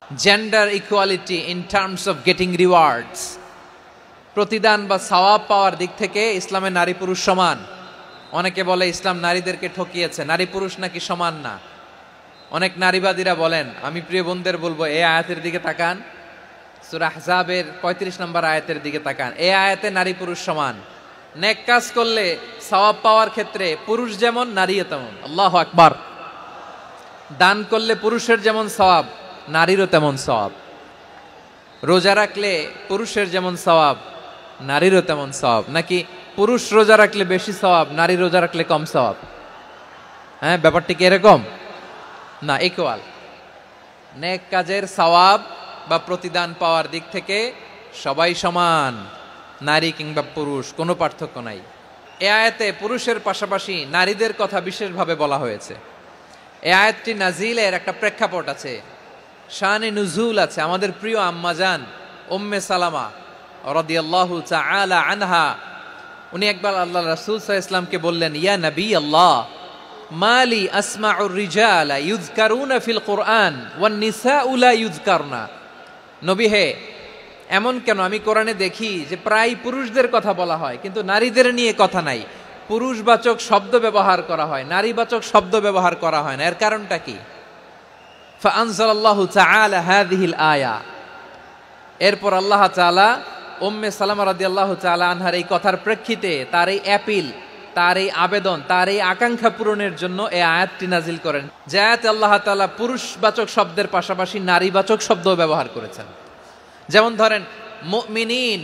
Gender equality in terms of getting rewards, প্রতিদান বা সওয়াব পাওয়ার দিক থেকে ইসলামে নারী পুরুষ সমান। অনেকে বলে ইসলাম নারীদেরকে ঠকিয়েছে, নারী পুরুষ নাকি সমান না। অনেক নারীবাদীরা বলেন, আমি প্রিয় বোনদের বলবো এই আয়াতের দিকে তাকান, সূরা আহজাবের 35 নম্বর আয়াতের দিকে তাকান। এই আয়াতে নারী পুরুষ সমান। নেক কাজ করলে সওয়াব পাওয়ার ক্ষেত্রে পুরুষ যেমন নারীও তেমন। আল্লাহু আকবার। দান করলে পুরুষের যেমন সওয়াব, নারীরও তেমন সওয়াব। রোজা রাখলে পুরুষের যেমন সওয়াব, নারীরও তেমন সওয়াব। নাকি পুরুষ রোজা রাখলে বেশি সওয়াব, নারী রোজা রাখলে কম সওয়াব? হ্যাঁ, ব্যাপারটি কি এরকম না? ইকুয়াল। নেক কাজের সওয়াব বা প্রতিদান পাওয়ার দিক থেকে সবাই সমান, নারী কিংবা পুরুষ, কোনো পার্থক্য নাই। এ আয়াতে পুরুষের পাশাপাশি নারীদের কথা বিশেষভাবে বলা হয়েছে। এই আয়াতটি নাজিলের একটা প্রেক্ষাপট আছে, শানে নুজুল আছে। আমাদের প্রিয় আম্মাজান উম্মে সালামা রাদিয়াল্লাহু তাআলা আনহা, উনি একবার আল্লাহ রাসূল সাল্লাল্লাহু আলাইহি ওয়াসাল্লামকে বললেন, ইয়া নবী আল্লাহ, মালি আসমাউর রিজালা ইউযকারুনা ফিল কুরআন ওয়ান নিসাউ লা ইউযকারনা। নবী হে, এমন কেন আমি কোরআনে দেখি যে প্রায় পুরুষদের কথা বলা হয় কিন্তু নারীদের নিয়ে কথা নাই। পুরুষবাচক শব্দ ব্যবহার করা হয়, নারীবাচক শব্দ ব্যবহার করা হয় না। এর কারণটা কি? ফাআনজালাল্লাহু তাআলা হাযিহিল আয়া। এরপর আল্লাহ তাআলা উম্মে সালামা রাদিয়াল্লাহু তাআলা আনহার এই কথার প্রেক্ষিতে, তার এই অ্যাপিল, তার এই আবেদন, তার এই আকাঙ্ক্ষা পূরণের জন্য এই আয়াতটি নাজিল করেন। যে আয়াতে আল্লাহ তাআলা পুরুষবাচক শব্দের পাশাপাশি নারীবাচক শব্দও ব্যবহার করেছেন। যেমন ধরেন মুমিনিন,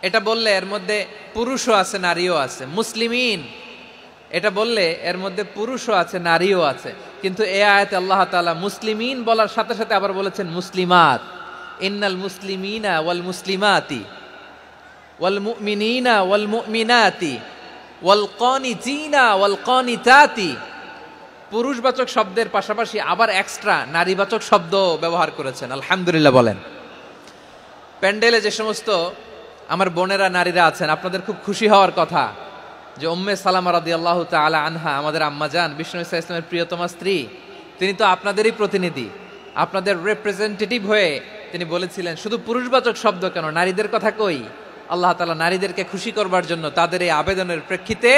এটা বললে এর মধ্যে পুরুষও আছে নারীও আছে। মুসলিমিন, এটা বললে এর মধ্যে পুরুষও আছে নারীও আছে। কিন্তু এই আয়াতে আল্লাহ তাআলা মুসলিমিন বলার সাথে সাথে আবার বলেছেন মুসলিমাত। ইন্নাল মুসলিমিনা ওয়াল মুসলিমাতি ওয়াল মুমিনিনা ওয়াল মুমিনাতি ওয়াল কানিতিনা ওয়াল কানিতাতি। পুরুষবাচক শব্দের পাশাপাশি আবার এক্সট্রা নারীবাচক শব্দ ব্যবহার করেছেন। আলহামদুলিল্লাহ বলেন। প্যান্ডেলে যে সমস্ত আমার বোনেরা নারীরা আছেন, আপনাদের খুব খুশি হওয়ার কথা যে উম্মে সালামা রাদিয়াল্লাহু তাআলা আনহা, আমাদের আম্মাজান বিষ্ণু ইসা ইসলামের প্রিয়তমা স্ত্রী, তিনি তো আপনাদেরই প্রতিনিধি, আপনাদের রিপ্রেজেন্টেটিভ হয়ে তিনি বলেছিলেন শুধু পুরুষবাচক শব্দ কেন, নারীদের কথা কই। আল্লাহ তাআলা নারীদেরকে খুশি করবার জন্য তাদের এই আবেদনের প্রেক্ষিতে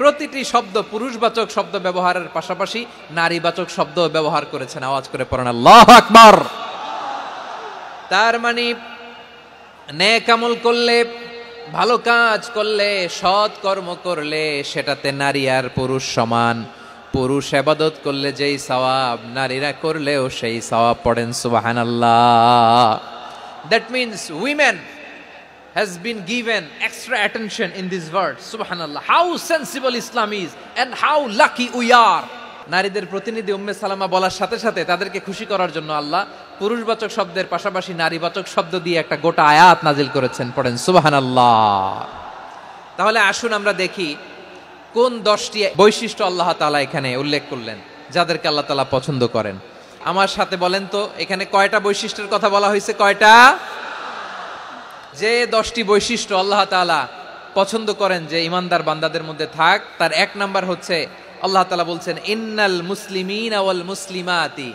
প্রতিটি শব্দ পুরুষবাচক শব্দ ব্যবহারের পাশাপাশি নারীবাচক শব্দ ব্যবহার করেছেন। আওয়াজ করে পড়েন আল্লাহু আকবার। তার মানে নেক আমল করলে, ভালো কাজ করলে, সৎ কর্ম করলে সেটাতে নারী আর পুরুষ সমান। পুরুষ ইবাদত করলে যেই সওয়াব, নারীরা করলেও সেই সওয়াব। পড়েন সুবহানাল্লাহ। That means women has been given extra attention in this verse. Subhanallah, how sensible Islam is and how lucky we are. নারীদের প্রতিনিধি উম্মে সালামা বলার সাথে সাথে তাদেরকে খুশি করার জন্য আল্লাহ পুরুষবাচক শব্দের পাশাপাশি নারীবাচক শব্দ দিয়ে একটা গোটা আয়াত নাজিল করেছেন। পড়েন সুবহানাল্লাহ। তাহলে আসুন আমরা দেখি কোন 10টি বৈশিষ্ট্য আল্লাহ তাআলা এখানে উল্লেখ করলেন যাদেরকে আল্লাহ তাআলা পছন্দ করেন। আমার সাথে বলেন তো, এখানে কয়টা বৈশিষ্ট্যের কথা বলা হয়েছে? কয়টা? যে 10টি বৈশিষ্ট্য আল্লাহ তাআলা পছন্দ করেন যে ইমানদার বান্দাদের মধ্যে থাক, তার 1 নাম্বার হচ্ছে আল্লাহ তাআলা বলছেন ইন্নাল মুসলিমিনা ওয়াল মুসলিমাতি,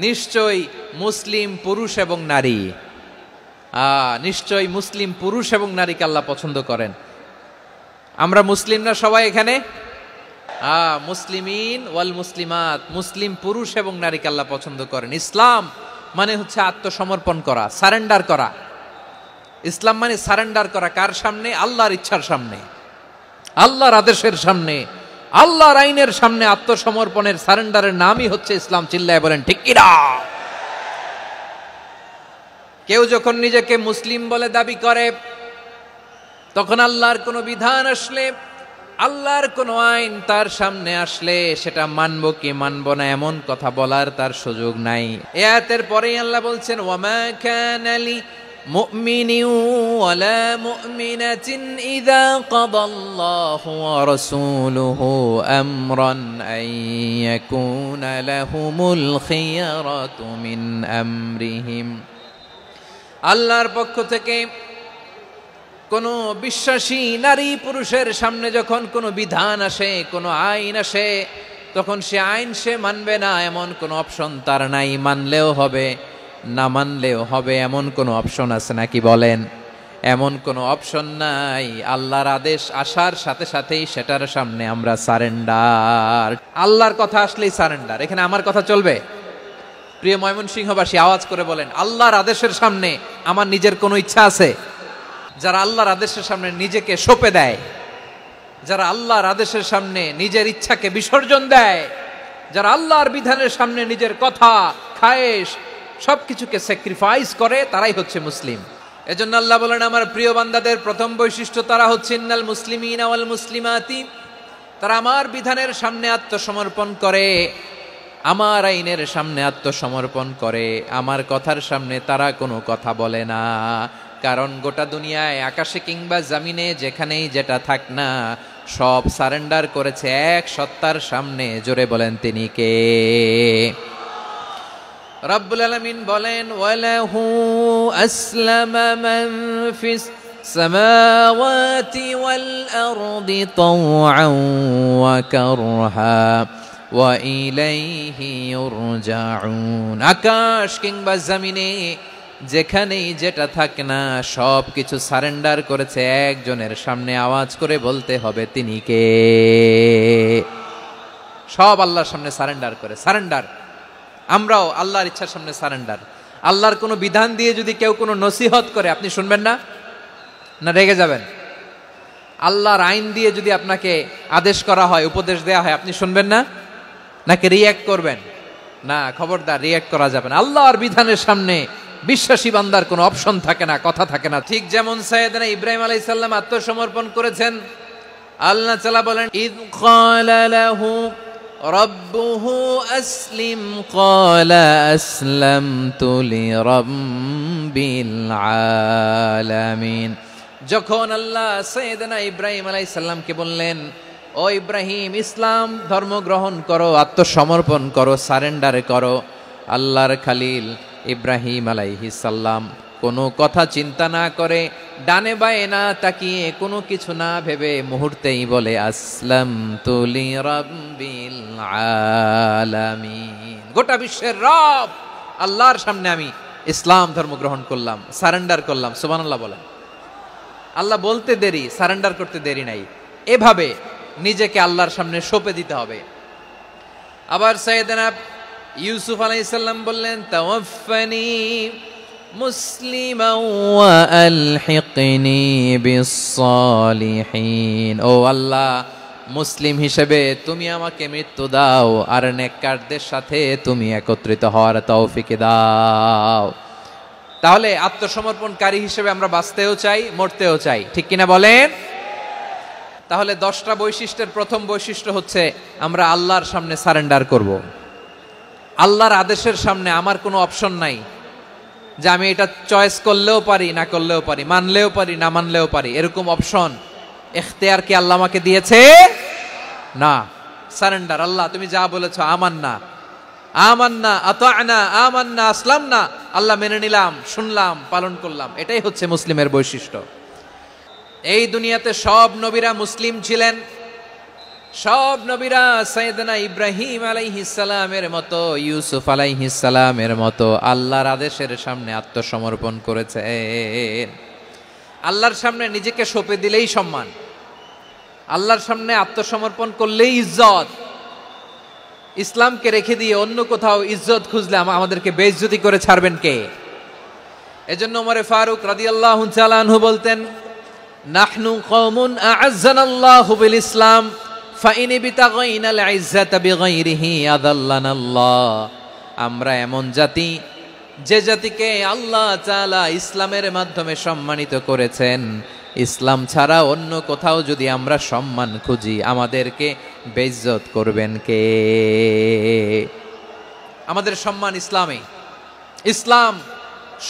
নিশ্চয়ই মুসলিম পুরুষ এবং নারী। নিশ্চয়ই মুসলিম পুরুষ এবং নারীকে আল্লাহ পছন্দ করেন। আমরা মুসলিম না সবাই এখানে? মুসলিমিন ওয়াল মুসলিমাত, মুসলিম পুরুষ এবং নারীকে আল্লাহ পছন্দ করেন। ইসলাম মানে হচ্ছে আত্মসমর্পণ করা, সারেন্ডার করা। ইসলাম মানে সারেন্ডার করা কার সামনে? আল্লাহর ইচ্ছার সামনে, আল্লাহর আদেশের সামনে, আল্লাহর আইনের সামনে আত্মসমর্পণের, সারেন্ডারের নামই হচ্ছে ইসলাম। চিল্লায় বলেন ঠিক কিনা? কেউ যখন নিজেকে মুসলিম বলে দাবি করে, তখন আল্লাহর কোনো বিধান আসলে, আল্লাহর কোনো আইন তার সামনে আসলে সেটা মানবো কি মানবো না এমন কথা বলার তার সুযোগ নাই। এই আয়াতের পরেই আল্লাহ বলছেন ওয়ামা কানা লি মুমিনিন ওয়ালা মুমিনাতিন ইযা কাদাল্লাহু ওয়া রাসূলুহু আমরান আন ইয়াকুনা লাহুমুল খিয়ারাতু মিন আমরিহিম। আল্লাহর পক্ষ থেকে কোনো বিশ্বাসী নারী পুরুষের সামনে যখন কোনো বিধান আসে, কোনো আইন আসে, তখন সে আইন সে মানবে না এমন কোনো অপশন তার নাই। মানলেও হবে না মানলেও হবে এমন কোনো অপশন আছে নাকি বলেন? এমন কোনো অপশন নাই। আল্লাহর আদেশ আসার সাথে সাথেই সেটার সামনে আমরা সারেন্ডার। আল্লাহর কথা আসলেই সারেন্ডার। এখানে আমার কথা চলবে? প্রিয় ময়মনসিংহবাসী, আওয়াজ করে বলেন, আল্লাহর আদেশের সামনে আমার নিজের কোনো ইচ্ছা আছে? যারা আল্লাহর আদেশের সামনে নিজেকে সঁপে দেয়, যারা আল্লাহর আদেশের সামনে নিজের ইচ্ছাকে বিসর্জন দেয়, যারা আল্লাহর বিধানের সামনে নিজের কথা, খায়েশ সবকিছুকে স্যাক্রিফাইস করে, তারাই হচ্ছে মুসলিম। এজন্য আল্লাহ বলেন, আমার প্রিয় বান্দাদের প্রথম বৈশিষ্ট্য তারা হচ্ছে ইন্নাল মুসলিমিনা ওয়াল মুসলিমাতি, তারা আমার বিধানের সামনে আত্মসমর্পণ করে, আমার আইনের সামনে আত্মসমর্পণ করে, আমার কথার সামনে তারা কোনো কথা বলে না। কারণ গোটা দুনিয়ায় আকাশে কিংবা জমিনে যেখানেই যেটা থাক না, সব সারেন্ডার করেছে এক সত্তার সামনে। জোরে বলেন, তিনি কে? রব্বুল আলামিন বলেন, ওয়ালাহু আসলামা মান ফিস সামাওয়াতি ওয়াল আরদি তাওআন ওয়া কারহা ওয়া ইলাইহি ইউরজাউন। আকাশ কিংবা জমিনে যেখানেই যেটা থাকে না, সব কিছু সারেন্ডার করেছে একজনের সামনে। আওয়াজ করে বলতে হবে, তিনি কে? সব আল্লাহর সামনে সারেন্ডার করে। সারেন্ডার। আমরাও আল্লাহর ইচ্ছার সামনে সারেন্ডার। আল্লাহর কোনো বিধান দিয়ে যদি কেউ কোনো নসিহত করে, আপনি শুনবেন না? না রেগে যাবেন? আল্লাহর আইন দিয়ে যদি আপনাকে আদেশ করা হয়, উপদেশ দেয়া হয়, আপনি শুনবেন না? নাকি রিয়্যাক্ট করবেন? না, খবরদার, রিয়্যাক্ট করা যাবে না। আল্লাহর বিধানের সামনে বিশ্বাসী বান্দার কোনো অপশন থাকে না, কথা থাকে না। ঠিক যেমন সাইয়েদনা ইব্রাহিম আলাইহিস সালাম আত্মসমর্পণ করেছেন। আল্লাহ তাআলা বলেন, ইয ক্বালা লাহু রাব্বুহু আসলিম ক্বালা আসলামতু লিরাব্বিল আলামিন। যখন আল্লাহ সাইয়েদনা ইব্রাহিম আলাইহিস সালামকে বললেন, ও ইব্রাহিম, ইসলাম ধর্ম গ্রহণ করো, আত্মসমর্পণ করো, সারেন্ডার করো, আল্লাহর খালিল ইব্রাহিম আলাইহিস সালাম কোনো কথা চিন্তা না করে, ডানে বায়ে না তাকিয়ে, কোনো কিছু না ভেবে মুহূর্তেই বলে, আসলামতু লিরাব্বিল আলামিন। গোটা বিশ্বের রব আল্লাহর সামনে আমি ইসলাম ধর্ম গ্রহণ করলাম, সারেন্ডার করলাম। সুবহানাল্লাহ বলেন। আল্লাহ বলতে দেরি, সারেন্ডার করতে দেরি নাই। এভাবে নিজেকে আল্লাহর সামনে সঁপে দিতে হবে। আবার সাইয়েদনা ইউসুফ আলাইহিস সালাম বললেন, তাওয়াফফানি মুসলিমান ওয়া আলহিকনি বিস-সালিহিন। ও আল্লাহ, মুসলিম হিসেবে তুমি আমাকে মৃত্যু দাও, আর নেককারদের সাথে তুমি একত্রিত হওয়ার তৌফিক দাও। তাহলে আত্মসমর্পণকারী হিসেবে আমরা বাঁচতেও চাই, মরতেও চাই, ঠিক কিনা বলেন? তাহলে 10টা বৈশিষ্ট্যের প্রথম বৈশিষ্ট্য হচ্ছে আমরা আল্লাহর সামনে সারেন্ডার করব। আল্লাহর আদেশের সামনে আমার কোনো অপশন নাই যে আমি এটা চয়েস করলেও পারি, না করলেও পারি, মানলেও পারি, না মানলেও পারি, এরকম অপশন এখতিয়ার কি আল্লাহ আমাকে দিয়েছে? না। সারেন্ডার। আল্লাহ তুমি যা বলেছো, আমান্না আমান্না আতা'না আমান্না আসলামনা, আল্লাহ মেনে নিলাম, শুনলাম, পালন করলাম। এটাই হচ্ছে মুসলিমের বৈশিষ্ট্য। এই দুনিয়াতে সব নবীরা মুসলিম ছিলেন। সব নবীরা সাইয়েদনা ইব্রাহিম আলাইহিস সালামের মতো, ইউসুফ আলাইহিস সালামের মতো আল্লাহর আদেশের সামনে আত্মসমর্পণ করেছেন। আল্লাহর সামনে নিজেকে সঁপে দিলেই সম্মান, আল্লাহর সামনে আত্মসমর্পণ করলেই ইজ্জত। ইসলামকে রেখে দিয়ে অন্য কোথাও ইজ্জত খুঁজলে আমাদেরকে বেইজ্জতি করে ছাড়বেন কে? এজন্য ওমর ফারুক রাদিয়াল্লাহু তাআলা আনহু বলতেন, নাহনু কওমুন আ'আজ্জানাল্লাহু বিল ইসলাম ফাইন বিতাগাইনাল ইজ্জাতা বিগাইরিহি আযাল্লানাল্লাহ। আমরা এমন জাতি, যে জাতিকে আল্লাহ তাআলা ইসলামের মাধ্যমে সম্মানিত করেছেন, ইসলাম ছাড়া অন্য কোথাও যদি আমরা সম্মান খুঁজি, আমাদেরকে বেইজ্জত করবেন কে? আমাদের সম্মান ইসলামে। ইসলাম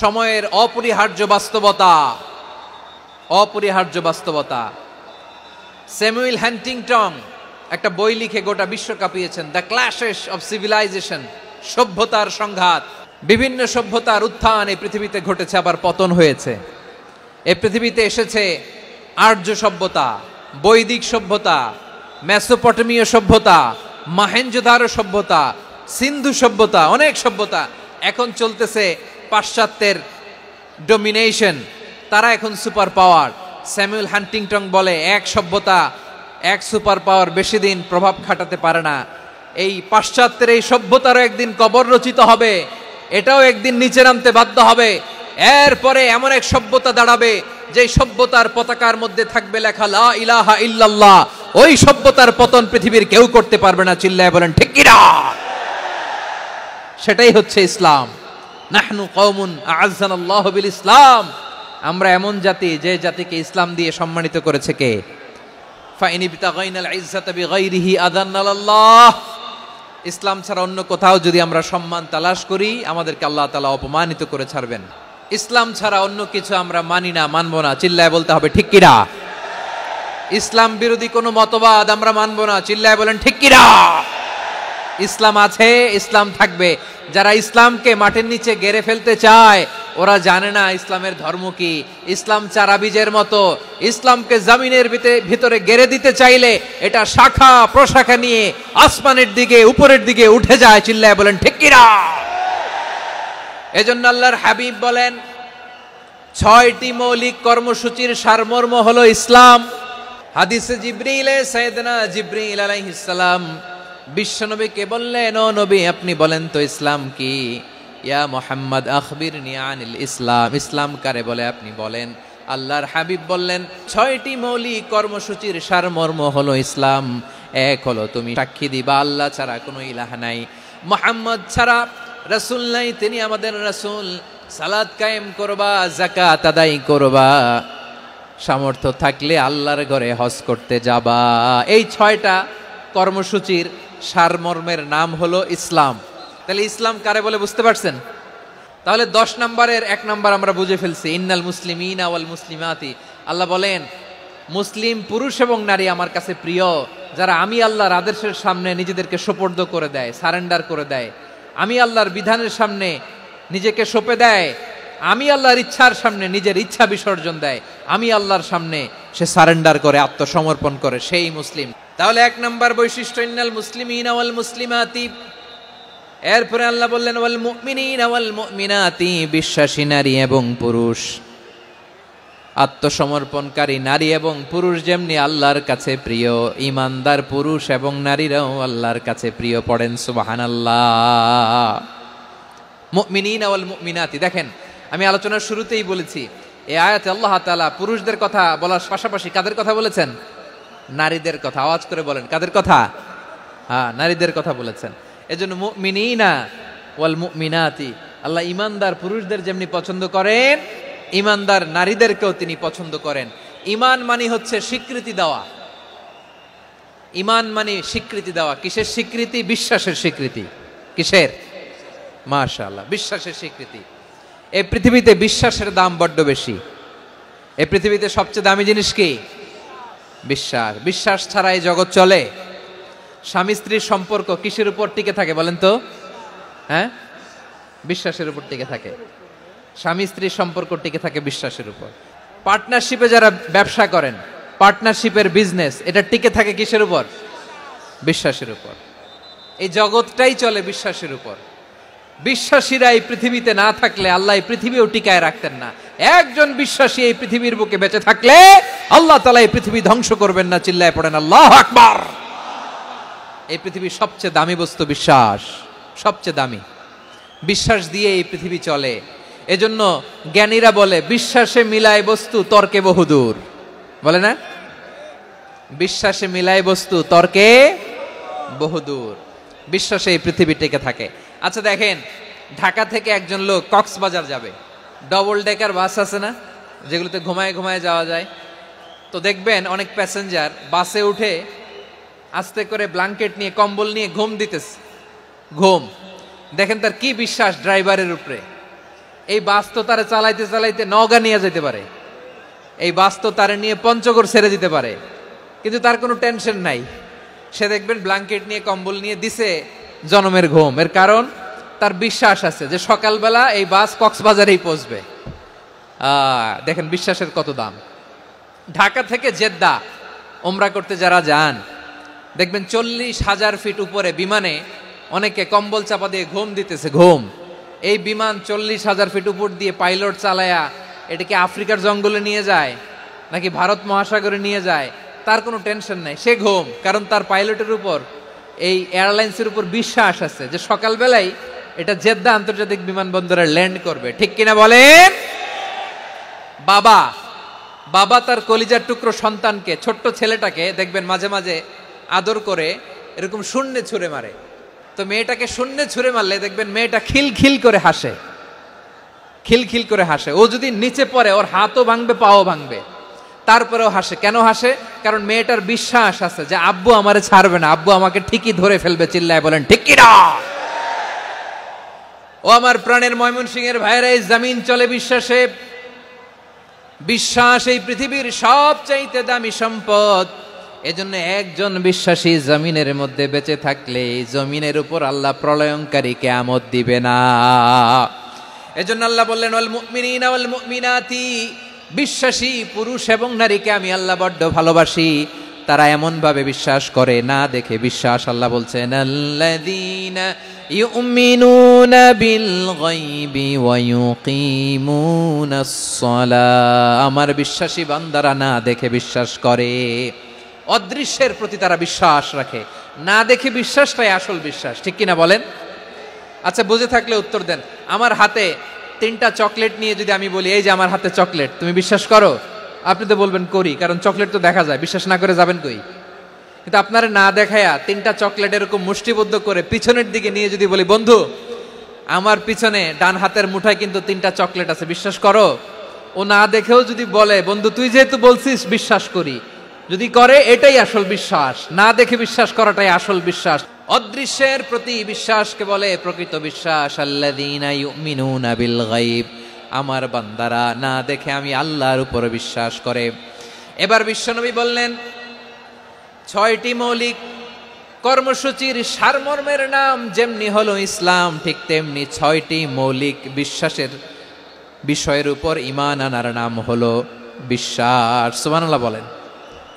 সময়ের অপরিহার্য বাস্তবতা, অপরিহার্য বাস্তবতা। স্যামুয়েল হ্যান্টিংটন একটা বই লিখে গোটা বিশ্ব কাঁপিয়েছেন, দ্য ক্ল্যাশেস অফ সিভিলাইজেশন, সভ্যতার সংঘাত। বিভিন্ন সভ্যতার উত্থান এই পৃথিবীতে ঘটেছে, আবার পতন হয়েছে। এই পৃথিবীতে এসেছে আর্য সভ্যতা, বৈদিক সভ্যতা, মেসোপটেমীয় সভ্যতা, মহেঞ্জোদারো সভ্যতা, সিন্ধু সভ্যতা, অনেক সভ্যতা। এখন চলতেছে পাশ্চাত্যের ডমিনেশন, তারা এখন সুপার পাওয়ার। স্যামুয়েল হান্টিংটন বলে এক সভ্যতা এক সুপার পাওয়ার বেশি দিন প্রভাব খাটাতে পারে না। এই পাশ্চাত্যের এই সভ্যতারও একদিন কবর রচিত হবে, এটাও একদিন নিচে নামতে বাধ্য হবে। এরপরে এমন এক সভ্যতা দাঁড়াবে যে সভ্যতার পতাকার মধ্যে থাকবে লেখা লা ইলাহা ইল্লাল্লাহ। ওই সভ্যতার পতন পৃথিবীর কেউ করতে পারবে না, চিল্লায় বলেন ঠিক কি না? সেটাই হচ্ছে ইসলাম। নাহনু কওমুন আ'আজ্জানাল্লাহু বিল ইসলাম, আমরা এমন জাতি যে জাতিকে ইসলাম দিয়ে সম্মানিত করেছে কে? ফাইন ইবতাগাইনাল ইজ্জাতা বিগাইরিহি আযান্নাল্লাহ, ইসলাম ছাড়া অন্য কোথাও যদি আমরা সম্মান তালাশ করি আমাদেরকে আল্লাহ তাআলা অপমানিত করে ছাড়বেন। ইসলাম ছাড়া অন্য কিছু আমরা মানি না, মানব না, চিল্লায় বলতে হবে ঠিক কি না? ইসলাম বিরোধী কোনো মতবাদ আমরা মানব না, চিল্লায় বলেন ঠিক কি না? ইসলাম আছে, ইসলাম থাকবে। যারা ইসলামকে মাটির নিচে গেড়ে ফেলতে চায় ওরা জানে না ইসলামের ধর্ম কি। ইসলাম চারা বীজের মতো, ইসলামকে জমিনের ভিতরে গেড়ে দিতে চাইলে এটা শাখা প্রশাখা নিয়ে আসমানের দিকে উপরের দিকে উঠে যায়, চিল্লায় বলেন ঠিক কি না? এজন্য আল্লাহর হাবিব বলেন 6টি মৌলিক কর্মসূচির সারমর্ম হলো ইসলাম। হাদিসে জিবরিলে সাইয়েদনা জিবরিল আলাইহিস সালাম বিশ্বনবীকে বললেন, ও নবী আপনি বলেন তো ইসলাম কি? ইয়া মুহাম্মদ আখবিরনি আনিল ইসলাম, ইসলাম কারে বলে আপনি বলেন। আল্লাহর হাবিব বললেন 6টি মৌলিক কর্মসূচির সারমর্ম হলো ইসলাম। এক হলো তুমি সাক্ষী দিবা আল্লাহ ছাড়া কোনো ইলাহ নাই, মুহাম্মদ ছাড়া রাসূল নাই, তিনি আমাদের রাসূল। সালাত কায়েম করবা, যাকাত আদায় করবা, সামর্থ্য থাকলে আল্লাহর ঘরে হজ করতে যাবা। এই 6টা কর্মসূচির সারমর্মের নাম হলো ইসলাম। তাহলে ইসলাম কারে বলে বুঝতে পারছেন? তাহলে 10 নম্বরের 1 নম্বর আমরা বুঝে ফেলছি, ইন্নাল মুসলিমিনা ওয়াল মুসলিমাতি। আল্লাহ বলেন মুসলিম পুরুষ এবং নারী আমার কাছে প্রিয়, যারা আমি আল্লাহর আদেশের সামনে নিজেদেরকে সোপর্দ করে দেয়, সারেন্ডার করে দেয়, আমি আল্লাহর বিধানের সামনে নিজেকে সঁপে দেয়, আমি আল্লাহর ইচ্ছার সামনে নিজের ইচ্ছা বিসর্জন দেয়, আমি আল্লাহর সামনে সে সারেন্ডার করে, আত্মসমর্পণ করে, সেই মুসলিম। তাহলে 1 নম্বর বৈশিষ্ট্য ইন্নাল মুসলিমিনা ওয়াল মুসলিমাতি। এরপরে আল্লাহ বললেন ওয়াল মুমিনিনা ওয়াল মুমিনাতি, বিশ্বাসী নারী এবং পুরুষ, আত্মসমর্পণকারী নারী এবং পুরুষ যেমনি আল্লাহর কাছে প্রিয়, ঈমানদার পুরুষ এবং নারীরাও আল্লাহর কাছে প্রিয়। পড়েন সুবহানাল্লাহ। মুমিনিনা ওয়াল মুমিনাতি, দেখেন আমি আলোচনার শুরুতেই বলেছি এই আয়াতে আল্লাহ তাআলা পুরুষদের কথা বলার পাশাপাশি কাদের কথা বলেছেন? নারীদের কথা। আওয়াজ করে বলেন কাদের কথা? হ্যাঁ, নারীদের কথা বলেছেন। এজন্য মুমিনিনা ওয়াল মুমিনাতি, আল্লাহ ঈমানদার পুরুষদের যেমনি পছন্দ করেন ঈমানদার নারীদেরকেও তিনি পছন্দ করেন। ঈমান মানে হচ্ছে স্বীকৃতি দেওয়া। ঈমান মানে স্বীকৃতি দেওয়া। কিসের স্বীকৃতি? বিশ্বাসের স্বীকৃতি। কিসের? মাশাআল্লাহ, বিশ্বাসের স্বীকৃতি। এই পৃথিবীতে বিশ্বাসের দাম বড্ড বেশি। এই পৃথিবীতে সবচেয়ে দামি জিনিস কি? বিশ্বাস। বিশ্বাস ছাড়া এই জগৎ চলে? স্বামী স্ত্রীর সম্পর্ক কিসের উপর টিকে থাকে বলেন তো? হ্যাঁ, বিশ্বাসের উপর টিকে থাকে। স্বামী স্ত্রীর সম্পর্ক টিকে থাকে বিশ্বাসের উপর। পার্টনারশিপে যারা ব্যবসা করেন, পার্টনারশিপের বিজনেস, এটা টিকে থাকে কিসের উপর? বিশ্বাসের উপর। এই জগৎটাই চলে বিশ্বাসের উপর। বিশ্বাসীরা এই পৃথিবীতে না থাকলে আল্লাহ এই পৃথিবীও টিকায় রাখতেন না। একজন বিশ্বাসী এই পৃথিবীর বুকে বেঁচে থাকলে আল্লাহ তাআলা এই পৃথিবী ধ্বংস করবেন না। চিল্লায় পড়েন আল্লাহু আকবার। এই পৃথিবীর সবচেয়ে দামি বস্তু বিশ্বাস, সবচেয়ে দামি। বিশ্বাস দিয়ে এই পৃথিবী চলে। এজন্য জ্ঞানীরা বলে বিশ্বাসে মিলায় বস্তু তর্কে বহুদূর, বলে না? বিশ্বাসে মিলায় বস্তু তর্কে বহুদূর। বিশ্বাসে এই পৃথিবী টিকে থাকে। আচ্ছা দেখেন, ঢাকা থেকে একজন লোক কক্সবাজার যাবে, ডবল ডেকার বাস আছে না যেগুলোতে ঘুমায় ঘুমায় যাওয়া যায়, তো দেখবেন অনেক প্যাসেঞ্জার বাসে উঠে আস্তে করে ব্ল্যাঙ্কেট নিয়ে কম্বল নিয়ে ঘুম দিতেছে। ঘুম দেখেন তার কি বিশ্বাস ড্রাইভারের উপরে। এই বাস তো তারা চালাইতে চালাইতে নওগাঁ নিয়ে যেতে পারে, এই বাস তো তারা নিয়ে পঞ্চগড় ছেড়ে দিতে পারে, কিন্তু তার কোনো টেনশন নাই। সে দেখবেন ব্ল্যাঙ্কেট নিয়ে কম্বল নিয়ে দিছে জনমের ঘুম। এর কারণ তার বিশ্বাস আছে যে সকালবেলা এই বাস কক্সবাজারেই পৌঁছবে। দেখেন বিশ্বাসের কত দাম। ঢাকা থেকে জেদ্দা ওমরা করতে যারা যান দেখবেন 40,000 ফিট উপরে বিমানে অনেকে কম্বল চাপা দিয়ে ঘুম দিতেছে। ঘুম এই বিমান 40,000 ফিট উপর দিয়ে পাইলট চালায়া এটাকে আফ্রিকার জঙ্গলে নিয়ে যায় নাকি ভারত মহাসাগরে নিয়ে যায়, তার কোনো টেনশন নাই, সে ঘুম। কারণ তার পাইলটের উপর, এই এয়ারলাইন্সের উপর বিশ্বাস আছে যে সকালবেলায় এটা জেদ্দা আন্তর্জাতিক বিমানবন্দরে ল্যান্ড করবে। ঠিক কিনা বলেন? বাবা বাবা তার কলিজার টুকরো সন্তানকে, ছোট্ট ছেলেটাকে দেখবেন মাঝে মাঝে আদর করে এরকম শূন্যে ছুঁড়ে মারে। তো মেয়েটাকে শূন্যে ছুঁড়ে মারলে দেখবেন মেয়েটা খিলখিল করে হাসে, খিলখিল করে হাসে। ও যদি নিচে পড়ে ওর হাতও ভাঙবে, পাও ভাঙবে, তারপরেও হাসে। কেন হাসে? কারণ মেয়েটার বিশ্বাস আছে যে আব্বু আমারে ছাড়বে না, আব্বু আমাকে ঠিকই ধরে ফেলবে। চিল্লায় বলেন ঠিক কিনা? ও আমার প্রাণের ময়মনসিংহের ভাইরা, এই জমিন চলে বিশ্বাসে। বিশ্বাস এই পৃথিবীর সবচাইতে দামি সম্পদ। এজন্য একজন বিশ্বাসী জমিনের মধ্যে বেঁচে থাকলে জমিনের উপর আল্লাহ প্রলয়ঙ্কারী কিয়ামত দিবে না। এজন্য আল্লাহ বললেন ওয়াল মুমিনিনা ওয়াল মুমিনাতি, বিশ্বাসী পুরুষ এবং নারীকে আমি আল্লাহ বড্ড ভালোবাসি। তারা এমন ভাবে বিশ্বাস করে না দেখে বিশ্বাস। আল্লাহ বলছেন আল্লাযীনা ইউমিনুনা বিল গায়বি ওয়া ইউকিমুনাস সালাহ, আমার বিশ্বাসী বান্দারা না দেখে বিশ্বাস করে। অদৃশ্যের প্রতি তারা বিশ্বাস রাখে, না দেখে বিশ্বাসটাই আসল বিশ্বাস। ঠিক কিনা বলেন? আচ্ছা, বুঝে থাকলে উত্তর দেন। আমার হাতে 3টা চকলেট নিয়ে যদি আমি বলি এই যে আমার হাতে চকলেট, তুমি বিশ্বাস করো? আপনি তো বলবেন করি, কারণ চকলেট তো দেখা যায়, বিশ্বাস না করে যাবেন কই? কিন্তু আপনারা না দেখায়া 3টা চকলেট এরকম মুষ্টিবদ্ধ করে পিছনের দিকে নিয়ে যদি বলি বন্ধু আমার পিছনে ডান হাতের মুঠায় কিন্তু 3টা চকলেট আছে, বিশ্বাস করো? ও না দেখেও যদি বলে বন্ধু তুই যেহেতু বলছিস বিশ্বাস করি, যদি করে এটাই আসল বিশ্বাস। না দেখে বিশ্বাস করাটাই আসল বিশ্বাস। অদৃশ্যের প্রতি বিশ্বাসকে বলে প্রকৃত বিশ্বাস। আল্লাযীনা ইউমিনুনা বিল গায়ব, আমার বান্দারা না দেখে আমি আল্লাহর উপর বিশ্বাস করে। এবার বিশ্বনবী বললেন 6টি মৌলিক কর্মসূচির সারমর্মের নাম যেমনি হলো ইসলাম, ঠিক তেমনি 6টি মৌলিক বিশ্বাসের বিষয়ের উপর ঈমান আনার নাম হলো বিশ্বাস। সুবহানাল্লাহ বলেন।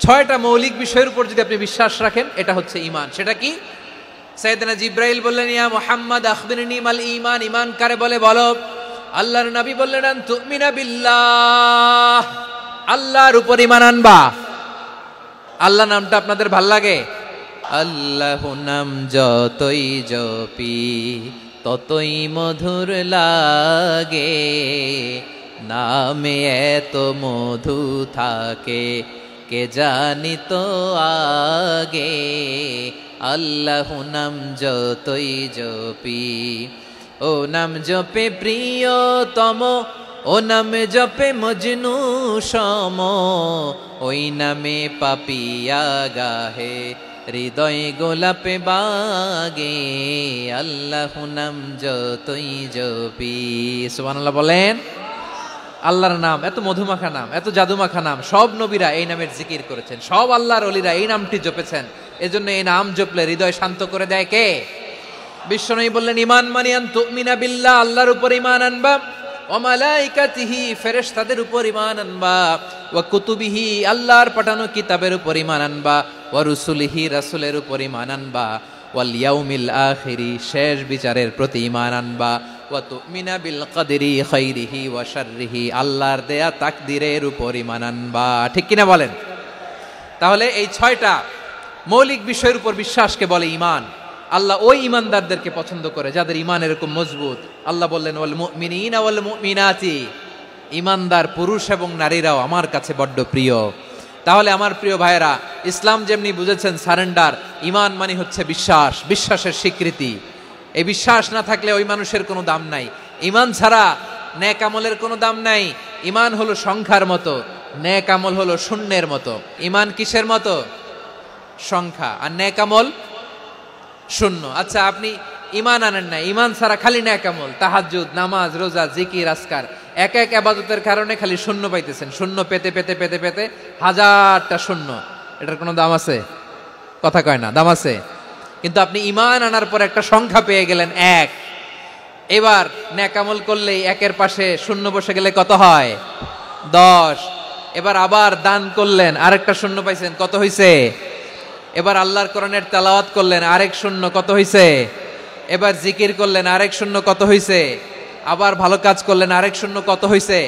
6টা মৌলিক বিষয়ের উপর যদি আপনি বিশ্বাস রাখেন এটা হচ্ছে ঈমান। সেটা কি? সাইয়েদনা জিবরাইল বললেন ইয়া মুহাম্মদ আখবিরনি মাল ঈমান, ঈমান কারে বলে বলো। আল্লাহর নবী বললেন আন তুমিনা বিল্লাহ, আল্লাহর উপর ঈমান আনবা। আল্লাহ নামটা আপনাদের ভাল লাগে? আল্লাহ নাম যতই জপি ততই মধুর লাগে, নামে এত মধু থাকে কে জানি তো আগে। আল্লাহ নাম যতই জপি, ও নাম জপে প্রিয়তম, ও নামে জপে মজনু সম, ওই নামে পাপিয়া গাহে হৃদয় গোলাপে বাগে। আল্লাহ নাম যতই জপি। সুবহানাল্লাহ বলেন। আল্লাহর নাম এত মধুমাখা নাম, এত জাদুমাখা নাম, সব নবীরা এই নামের জিকির করেছেন, সব আল্লাহর ওলিরা এই নামটি জপেছেন। এজন্য এই নাম জপলে হৃদয় শান্ত করে দেয় কে? বিশ্বনবী বললেন ঈমান মানে আন তুমিনা বিল্লাহ, আল্লাহর উপর ঈমান আনবা, ওয়া মালাইকাতিহি ফেরেশতাদের উপর ঈমান আনবা, ওয়া কুতুবিহি আল্লাহর পাঠানো কিতাবের উপর ঈমান আনবা, ওয়া রুসুলিহি রাসূলের উপর ঈমান আনবা, ওয়াল ইয়াউমিল আখিরি শেষ বিচারের প্রতি ঈমান আনবা, ওয়া তুমিনা বিল কদরি খাইরিহি ওয়া শাররিহি আল্লাহর দেয়া তাকদীরের উপর ঈমান আনবা। ঠিক কিনা বলেন? তাহলে এই 6টা মৌলিক বিষয়ের উপর বিশ্বাসকে বলে ঈমান। আল্লাহ ওই ঈমানদারদেরকে পছন্দ করে যাদের ঈমান এরকম মজবুত। আল্লাহ বললেন ওয়াল মুমিনিনা ওয়াল মুমিনাতি, ঈমানদার পুরুষ এবং নারীরাও আমার কাছে বড্ড প্রিয়। তাহলে আমার প্রিয় ভাইয়েরা, ইসলাম যেমনি বুঝেছেন সারেন্ডার, ঈমান মানে হচ্ছে বিশ্বাস, বিশ্বাসের স্বীকৃতি। এই বিশ্বাস না থাকলে ওই মানুষের কোনো দাম নাই। ঈমান ছাড়া নেক আমলের কোনো দাম নাই। ঈমান হলো সংখ্যার মতো, নেক আমল হলো শূন্যের মতো। ঈমান কিসের মতো? সংখ্যা, আর নেক আমল শূন্য। আচ্ছা, আপনি ঈমান আনেন না, ঈমান ছাড়া খালি নেক আমল, তাহাজ্জুদ, নামাজ, রোজা, জিকির, আজকার, এক এক ইবাদতের কারণে খালি শূন্য পাইতেছেন। শূন্য পেতে পেতে পেতে পেতে হাজারটা শূন্য। এটার কোনো দাম আছে? কথা কয় না, দাম আছে। কিন্তু আপনি ঈমান আনার পর একটা সংখ্যা পেয়ে গেলেন 1। এবার নেক আমল করলেই 1-এর পাশে শূন্য বসে গেলে কত হয়? 10। এবার আবার দান করলেন, আরেকটা শূন্য পাইছেন, কত হইছে? এবার আল্লাহর কোরআনের তেলাওয়াত করলেন, আরেক শূন্য, কত হইছে? এবার জিকির করলেন, আরেক শূন্য, কত হইছে? আবার ভালো কাজ করলেন, আরেক শূন্য কত হইছে?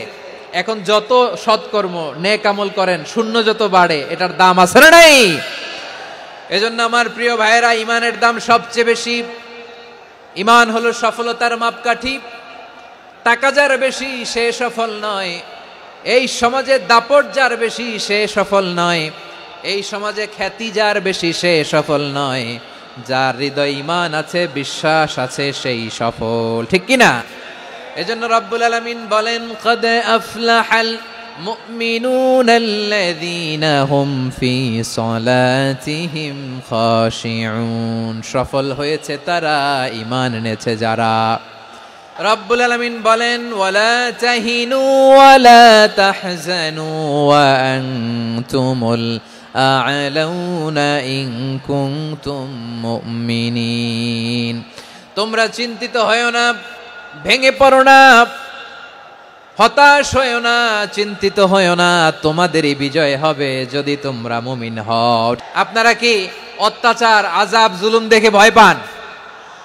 এখন যত সৎকর্ম নেক আমল করেন শূন্য যত বাড়ে, এটার দাম আছে না নাই? এজন্য আমার প্রিয় ভাইয়েরা, ইমানের দাম সবচেয়ে বেশি। ইমান হলো সফলতার মাপকাঠি। টাকা যার বেশি সে সফল নয়, এই সমাজে দাপট যার বেশি সে সফল নয়, এই সমাজে খ্যাতি যার বেশি সে সফল নয়, যার হৃদয় ঈমান আছে, বিশ্বাস আছে, সেই সফল। ঠিক কি না? এজন্য রব্বুল আলামিন বলেন, ক্বাদ আফলাহাল মুমিনুনাল্লাযীনা হুম ফি সলাতিহিম খাশিউন। সফল হয়েছে তারা, ঈমান এনেছে যারা। রব্বুল আলামিন বলেন, ওয়ালা তাহিনু ওয়ালা তাহজানু ওয়া আনতুমুল আ'লাউনা ইন কুনতুম মুমিনিন। তোমরা চিন্তিত হয়ো না, ভেঙে পড়ো না, হতাশ হয়ো না, চিন্তিত হয়ো না, তোমাদেরই বিজয় হবে যদি তোমরা মুমিন হও। আপনারা কি অত্যাচার, আযাব, জুলুম দেখে ভয় পান?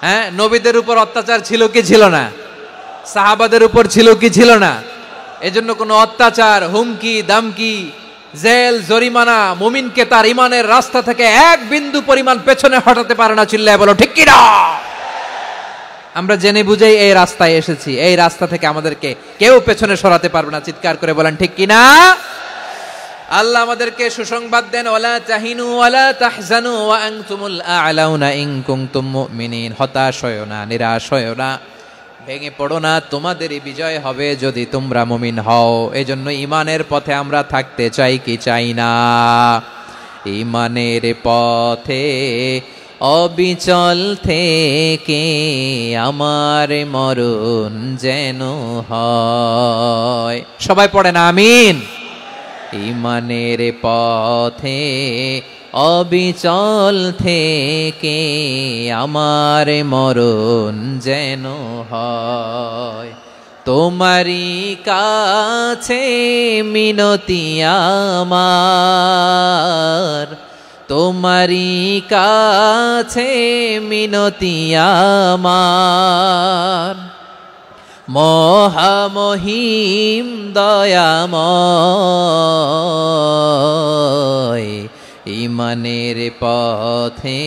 হ্যাঁ, নবীদের উপর অত্যাচার ছিল কি ছিল না? সাহাবাদের উপর ছিল কি ছিল না? এজন্য কোনো অত্যাচার, হুমকি, দামকি, জেল, জরিমানা মুমিনকে তার ইমানের রাস্তা থেকে এক বিন্দু পরিমাণ পেছনে হটাতে পারে না। চিল্লায় বলো ঠিক কি না? আমরা জেনে বুঝেই এই রাস্তায় এসেছি, এই রাস্তা থেকে আমাদেরকে কেউ পেছনে সরাতে পারবে না। চিৎকার করে বলেন ঠিক কি না? আল্লাহ আমাদেরকে সুসংবাদ দেন, ওয়ালা তাহিনু ওয়ালা তাহজানু ওয়া আনতুমুল আ'লাউনা ইন কুনতুম মুমিনিন। হতাশ হয়ো না, নিরাশ হয়ো না, ভেঙে পড়ো না, তোমাদেরই বিজয় হবে যদি তোমরা মুমিন হও। এজন্য ঈমানের পথে আমরা থাকতে চাই কি চাই না? ঈমানের পথে অবিচল থেকে আমার মরণ যেন হয়। সবাই পড়েন আমিন। ঈমানের পথে অবিচল থেকে আমার মরণ যেন হয়। তোমারই কাছে মিনতি আমার, তোমারই কাছে মিনতি আমার, মহামহিম দয়াময়। ঈমানের পথে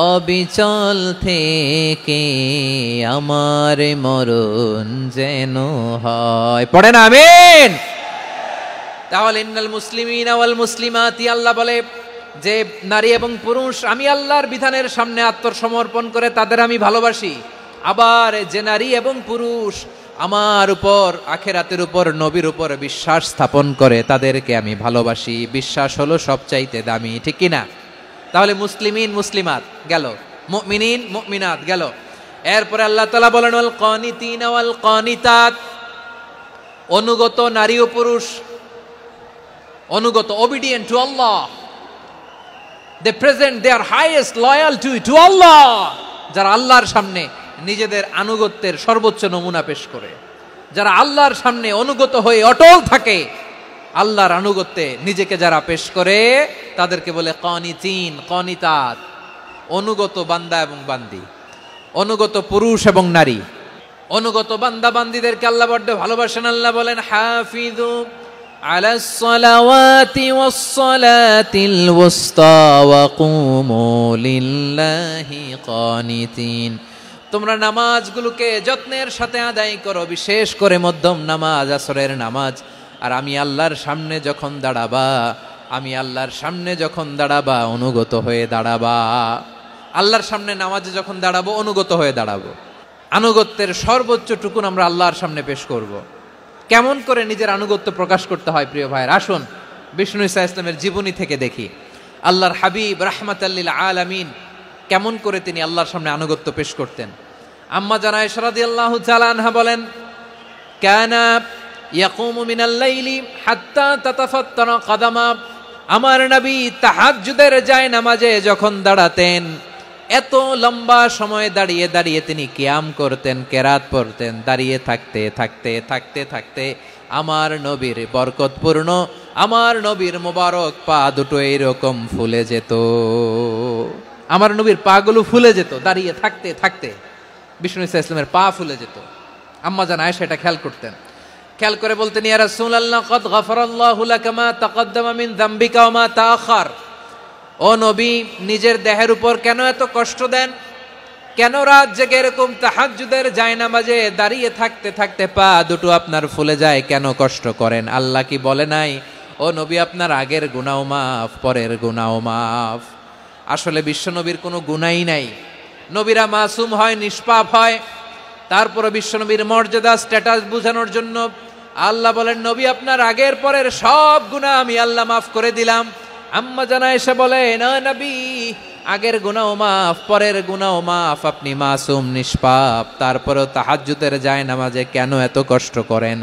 অবিচল থেকে আমার মরণ যেন হয়। পড়েন আমিন। তাহলে ইন্নাল মুসলিমিনা ওয়াল মুসলিমাতি, আল্লাহ বলে যে নারী এবং পুরুষ আমি আল্লাহর বিধানের সামনে আত্মসমর্পণ করে তাদের আমি ভালোবাসি। আবার যে নারী এবং পুরুষ আমার উপর, আখিরাতের উপর, নবীর উপর বিশ্বাস স্থাপন করে তাদেরকে আমি ভালোবাসি। বিশ্বাস হলো সবচাইতে দামি। ঠিক কি না? তাহলে মুসলিমিন মুসলিমাত গেল, মুমিনিন মুমিনাত গেল। এরপরে আল্লাহ তাআলা বলেন, ওয়াল কানিতিনা ওয়াল কানিতাত, অনুগত নারী ও পুরুষ, অনুগত, obedient to Allah, they present their highest loyalty to Allah, যারা আল্লাহর সামনে নিজেদের আনুগত্যের সর্বোচ্চ নমুনা পেশ করে, যারা আল্লাহর সামনে অনুগত হয়ে অটল থাকে, আল্লাহর আনুগত্যে নিজেকে যারা পেশ করে তাদেরকে বলে কানিতিন, কানিতাত, অনুগত বান্দা এবং বান্দি, অনুগত পুরুষ এবং নারী। অনুগত বান্দা বান্দিদেরকে আল্লাহ বড্ড ভালোবাসেন। আল্লাহ বলেন, হাফিযু আলাস সালাওয়াতি ওয়াস সালাতিল ওয়ুসতা ওয়া কুমু লিল্লাহি কানিতিন। তোমরা নামাজগুলোকে যত্নের সাথে আদায় করো, বিশেষ করে মধ্যম নামাজ, আসরের নামাজ। আর আমি আল্লাহর সামনে যখন দাঁড়াবা, আমি আল্লাহর সামনে যখন দাঁড়াবা অনুগত হয়ে দাঁড়াবা। আল্লাহর সামনে নামাজে যখন দাঁড়াবো অনুগত হয়ে দাঁড়াবো। আনুগত্যের সর্বোচ্চ টুকুন আমরা আল্লাহর সামনে পেশ করব। কেমন করে নিজের আনুগত্য প্রকাশ করতে হয় প্রিয় ভাইয়ের, আসুন বিষ্ণু ঈসা ইসলামের জীবনী থেকে দেখি। আল্লাহর হাবিব রাহমাতাল লিল আলামিন কেমন করে তিনি আল্লাহর সামনে আনুগত্য পেশ করতেন। আম্মা জানা আয়েশা রাদিয়াল্লাহু তাআলা আনহা বলেন, কানা ইয়াকুমু মিনাল লাইলি হাত্তা তাতাফাত্তারা কাদামা। আমার নবী তাহাজ্জুদের যায় নামাজে যখন দাঁড়াতেন, এত লম্বা সময় দাঁড়িয়ে দাঁড়িয়ে তিনি কিয়াম করতেন, কেরাত পড়তেন। দাঁড়িয়ে থাকতে থাকতে থাকতে থাকতে আমার নবীর বরকতপূর্ণ, আমার নবীর মোবারক পা দুটো এইরকম ফুলে যেত। আমার নবীর পা গুলো ফুলে যেত দাঁড়িয়ে থাকতে থাকতে। বিষ্ণু ঈসা ইসলামের পা ফুলে যেত। আম্মা জান আয়েশা এটা খেয়াল করতেন। খেয়াল করে বলতেন, ইয়া রাসূলুল্লাহ কদ গফারাল্লাহু লাকা মা তাকাদ্দামা মিন যামবিকা ওয়া মা তাআখার। ও নবী, নিজের দেহের উপর কেন এত কষ্ট দেন? কেন রাত জেগে এরকম তাহাজ্জুদের জায়নামাজে দাঁড়িয়ে থাকতে থাকতে পা দুটো আপনার ফুলে যায়? কেন কষ্ট করেন? আল্লাহ কি বলে নাই, ও নবী আপনার আগের গুনাহ মাফ, পরের গুনাহ মাফ? আসলে বিশ্বনবীর কোনো গুনাহই নাই। নবীরা মাসুম হয়, নিষ্পাপ হয়। তারপরে বিশ্বনবীর মর্যাদা স্ট্যাটাস বোঝানোর জন্য আল্লাহ বলেন, নবী আপনার আগের পরের সব গুনাহ আমি আল্লাহ মাফ করে দিলাম। আম্মা জান আয়েশা বলে, না নবী, আগের গুনাহ মাফ, পরের গুনাহ মাফ, আপনি মাসুম, নিষ্পাপ, তারপরেও তাহাজ্জুদের জায়নামাজে কেন এত কষ্ট করেন?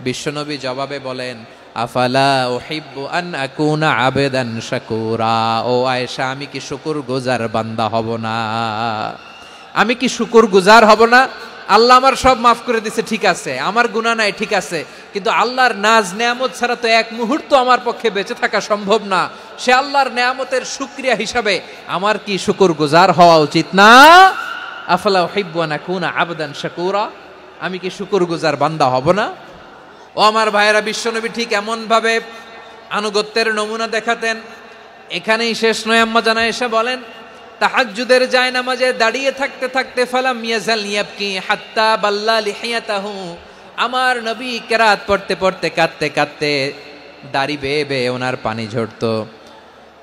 বিশ্বনবী জবাবে বলেন, আফালা উহিব্বু আন আকুনা আবেদান শাকুরা। ও আয়েশা, আমি কি শুকরগুজার বান্দা হব না? আমি কি শুকরগুজার হব না? আল্লাহ আমার সব মাফ করে দিছে, ঠিক আছে, আমার গুনাহ নাই, ঠিক আছে, কিন্তু আল্লাহর নাজ নেয়ামত ছাড়া তো এক মুহূর্ত আমার পক্ষে বেঁচে থাকা সম্ভব না। সে আল্লাহর নেয়ামতের শুকরিয়া হিসাবে আমার কি শুকরগুজার হওয়া উচিত না? আফালা উহিব্বু আন আকুনা আবদান শাকুরা। আমি কি শুকরগুজার বান্দা হব না? ও আমার ভাইয়েরা, বিশ্বনবী ঠিক এমন ভাবে আনুগত্যের নমুনা দেখাতেন। এখানেই শেষ নয়। আম্মা জান আয়েশা বলেন, তাহাজ্জুদের জায়নামাজে দাঁড়িয়ে থাকতে থাকতে ফালাম ইয়াজাল ইয়াবকি হাত্তা বাল্লা লিহিয়াতাহু। আমার নবী কেরাত পড়তে পড়তে কাঁদতে কাঁদতে দাড়ি বেয়ে বেয়ে ওনার পানি ঝরতো।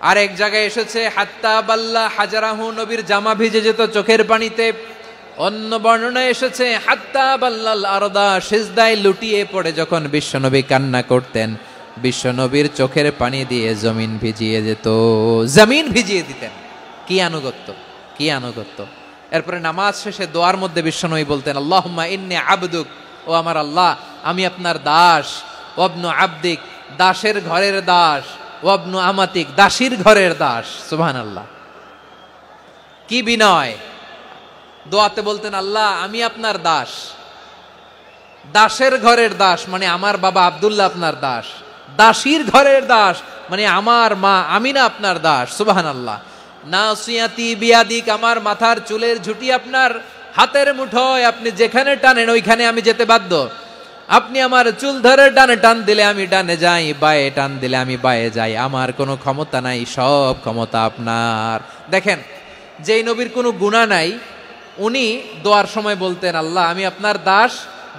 আর এক জায়গায় এসেছে হাত্তা বাল্লা হাজারাহু, নবীর জামা ভিজে যেত চোখের পানিতে। অন্য বর্ণনায় এসেছে হাত্তা বাল্লাল আরদা, সিজদায় লুটিয়ে পড়ে যখন বিশ্বনবী কান্না করতেন, বিশ্বনবীর চোখের পানি দিয়ে জমিন ভিজিয়ে যেত, জমিন ভিজিয়ে দিতেন। কি আনুগত্য, কি আনুগত্য! এরপরে নামাজ শেষে দোয়ার মধ্যে বিশ্বনবী বলতেন, আল্লাহুম্মা ইন্নী আবদুক, ও আমার আল্লাহ, আমি আপনার দাস। ওয়াবনু আবদিক, দাসের ঘরের দাস। ওয়াবনু আমাতিক, দাসীর ঘরের দাস। সুবহানাল্লাহ, কি বিনয়! দোয়াতে বলতেন, আল্লাহ আমি আপনার দাস। দাসের ঘরের দাস মানে আমার বাবা আব্দুল্লাহ আপনার দাস। দাসীর ঘরের দাস মানে আমার মা আমিনা আপনার দাস। সুবহানাল্লাহ। নাসিয়াতি বিয়াদিক, আমার মাথার চুলের ঝুঁটি আপনার হাতের মুঠোয়, আপনি যেখানে টানেন ওইখানে আমি যেতে বাধ্য। আপনি আমার চুল ধরে ডানে টান দিলে আমি ডানে যাই, বায়ে টান দিলে আমি বায়ে যাই। আমার কোনো ক্ষমতা নাই, সব ক্ষমতা আপনার। দেখেন, যেই নবীর কোনো গুনাহ নাই, উনি দোয়ার সময় বলতেন, আল্লাহ আমি আপনার দাস,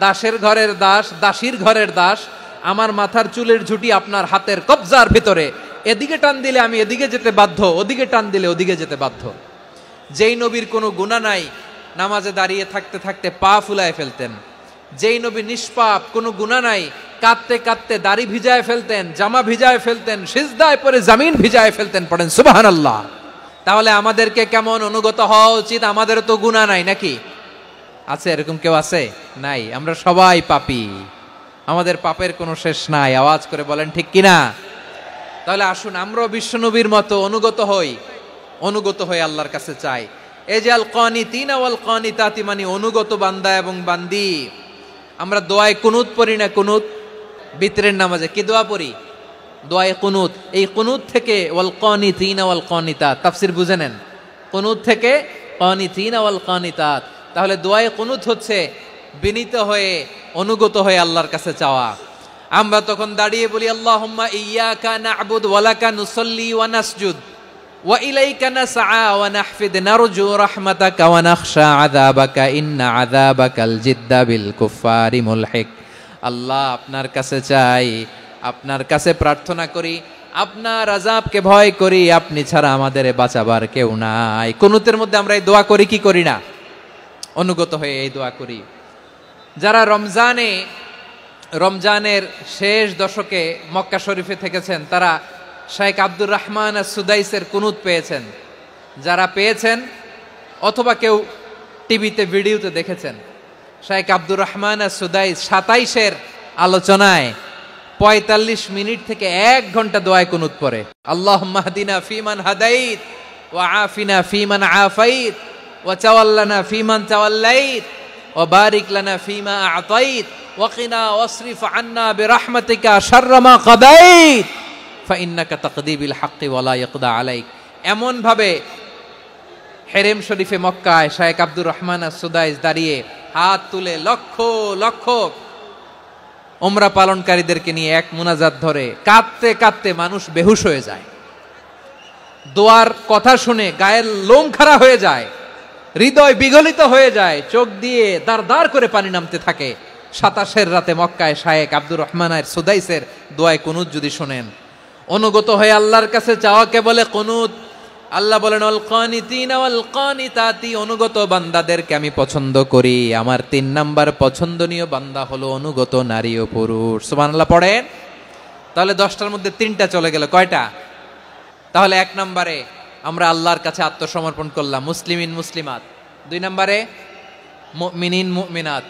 দাসের ঘরের দাস, দাসীর ঘরের দাস। আমার মাথার চুলের ঝুঁটি আপনার হাতের কবজার ভিতরে, এদিকে টান দিলে আমি এদিকে যেতে বাধ্য, ওদিকে টান দিলে ওদিকে যেতে বাধ্য। যেই নবীর কোনো গুনাহ নাই, নামাজে দাঁড়িয়ে থাকতে থাকতে পা ফুলায় ফেলতেন। যেই নবী নিষ্পাপ, কোনো গুনাহ নাই, কাঁদতে কাঁদতে দাড়ি ভিজায় ফেলতেন, জামা ভিজায় ফেলতেন, সিজদায় পরে জমিন ভিজায় ফেলতেন। পড়েন সুবহানাল্লাহ। তাহলে আমাদেরকে কেমন অনুগত হওয়া উচিত? আমাদের তো গুনাহ নাই নাকি? আছে এরকম কেউ? আছে? নাই। আমরা সবাই পাপী, আমাদের পাপের কোনো শেষ নাই। আওয়াজ করে বলেন ঠিক কিনা? তাহলে আসুন আমরাও বিশ্বনবীর মতো অনুগত হই, অনুগত হয়ে আল্লাহর কাছে চাই। এই যে আল কানিতিনা ওয়াল কানিতাতি, মানে অনুগত বান্দা এবং বান্দি। আমরা দোয়ায় কুনুত পড়ি না? কুনুত বিতরের নামাজে কি দোয়া পড়ি? দোয়ায়ে কুনুত। এই কুনুত থেকে ওয়াল কানিতিনা ওয়াল কানিতাত, তাফসীর বুঝে নেন। কুনুত থেকে কানিতিনা ওয়াল কানিতাত। তাহলে দোয়ায়ে কুনুত হচ্ছে বিনীত হয়ে, অনুগত হয়ে আল্লাহর কাছে চাওয়া। আমরা তখন দাঁড়িয়ে বলি, আল্লাহুম্মা ইয়্যাকা না'বুদু ওয়া লাকা নুসাল্লি ওয়া নাসজুদ ওয়া ইলাইকা নাসআ ওয়া নাহফিদ নারজু রাহমাতাকা ওয়া নাখশা আযাবাকা ইন্না আযাবাকাল জিদ্দা বিল কুফফারি মুলহিক। আল্লাহ আপনার কাছে চাই, আপনার কাছে প্রার্থনা করি, আপনার আযাবকে ভয় করি, আপনি ছাড়া আমাদের বাঁচাবার কেউ নাই। কুনুতের মধ্যে আমরা এই দোয়া করি কি করি না? অনুগত হয়ে এই দোয়া করি। যারা রমজানের শেষ দশকে মক্কা শরীফে থেকেছেন, তারা শাইখ আব্দুর রহমান সুদাইসের কুনুত পেয়েছেন। যারা পেয়েছেন অথবা কেউ টিভিতে ভিডিওতে দেখেছেন, শাইখ আব্দুর রহমান সুদাইস 27-এর আলোচনায় 45 মিনিট থেকে 1 ঘন্টা দোয়ায় কুনুত পড়ে। আল্লাহুম্মা হদিনা ফিমান হাদাইত ওয়া আফিনা ফিমান আফাইত ওয়া তাওয়াল্লানা ফিমান তাওয়াল্লাইত ওয়া বারিক লানা ফিমা আ'তাইত ওয়া কিনা ওয়াসরিফ আন্না বিরহমাতিকা শাররা মা কাদাইত ফাইন্নাকা তাকদি বিল হাক্কি ওয়া লা ইয়াকদা আলাইক। এমন ভাবে হেরেম শরীফে মক্কায় শাইখ আব্দুর রহমান সুদাইস দাঁড়িয়ে হাত তুলে লক্ষ লক্ষ উমরা পালনকারীদেরকে নিয়ে এক মুনাজাত ধরে কাঁদতে কাঁদতে মানুষ বেহুশ হয়ে যায়। দোয়ার কথা শুনে গায়ের লোম খাড়া হয়ে যায়, হৃদয় বিগলিত হয়ে যায়, চোখ দিয়ে দাঁড় দাঁড় করে পানি নামতে থাকে। 27 রাতে মক্কায় শায়েখ আব্দুর রহমান সুদাইসের দোয়ায় কুনুত যদি শোনেন, অনুগত হয়ে আল্লাহর কাছে চাওয়াকে বলে কুনুত। আল্লাহ বলেন আল কানিতিনা ওয়াল কানিতাতি, অনুগত বান্দাদেরকে আমি পছন্দ করি। আমার 3 নাম্বার পছন্দনীয় বান্দা হলো অনুগত নারী ও পুরুষ। সুবহানাল্লাহ পড়েন। তাহলে 10টার মধ্যে 3টা চলে গেল, কয়টা? তাহলে 1 নম্বরে আমরা আল্লাহর কাছে আত্মসমর্পণ করলাম, মুসলিমিন মুসলিমাত। 2 নম্বরে মুমিনিন মুমিনাত,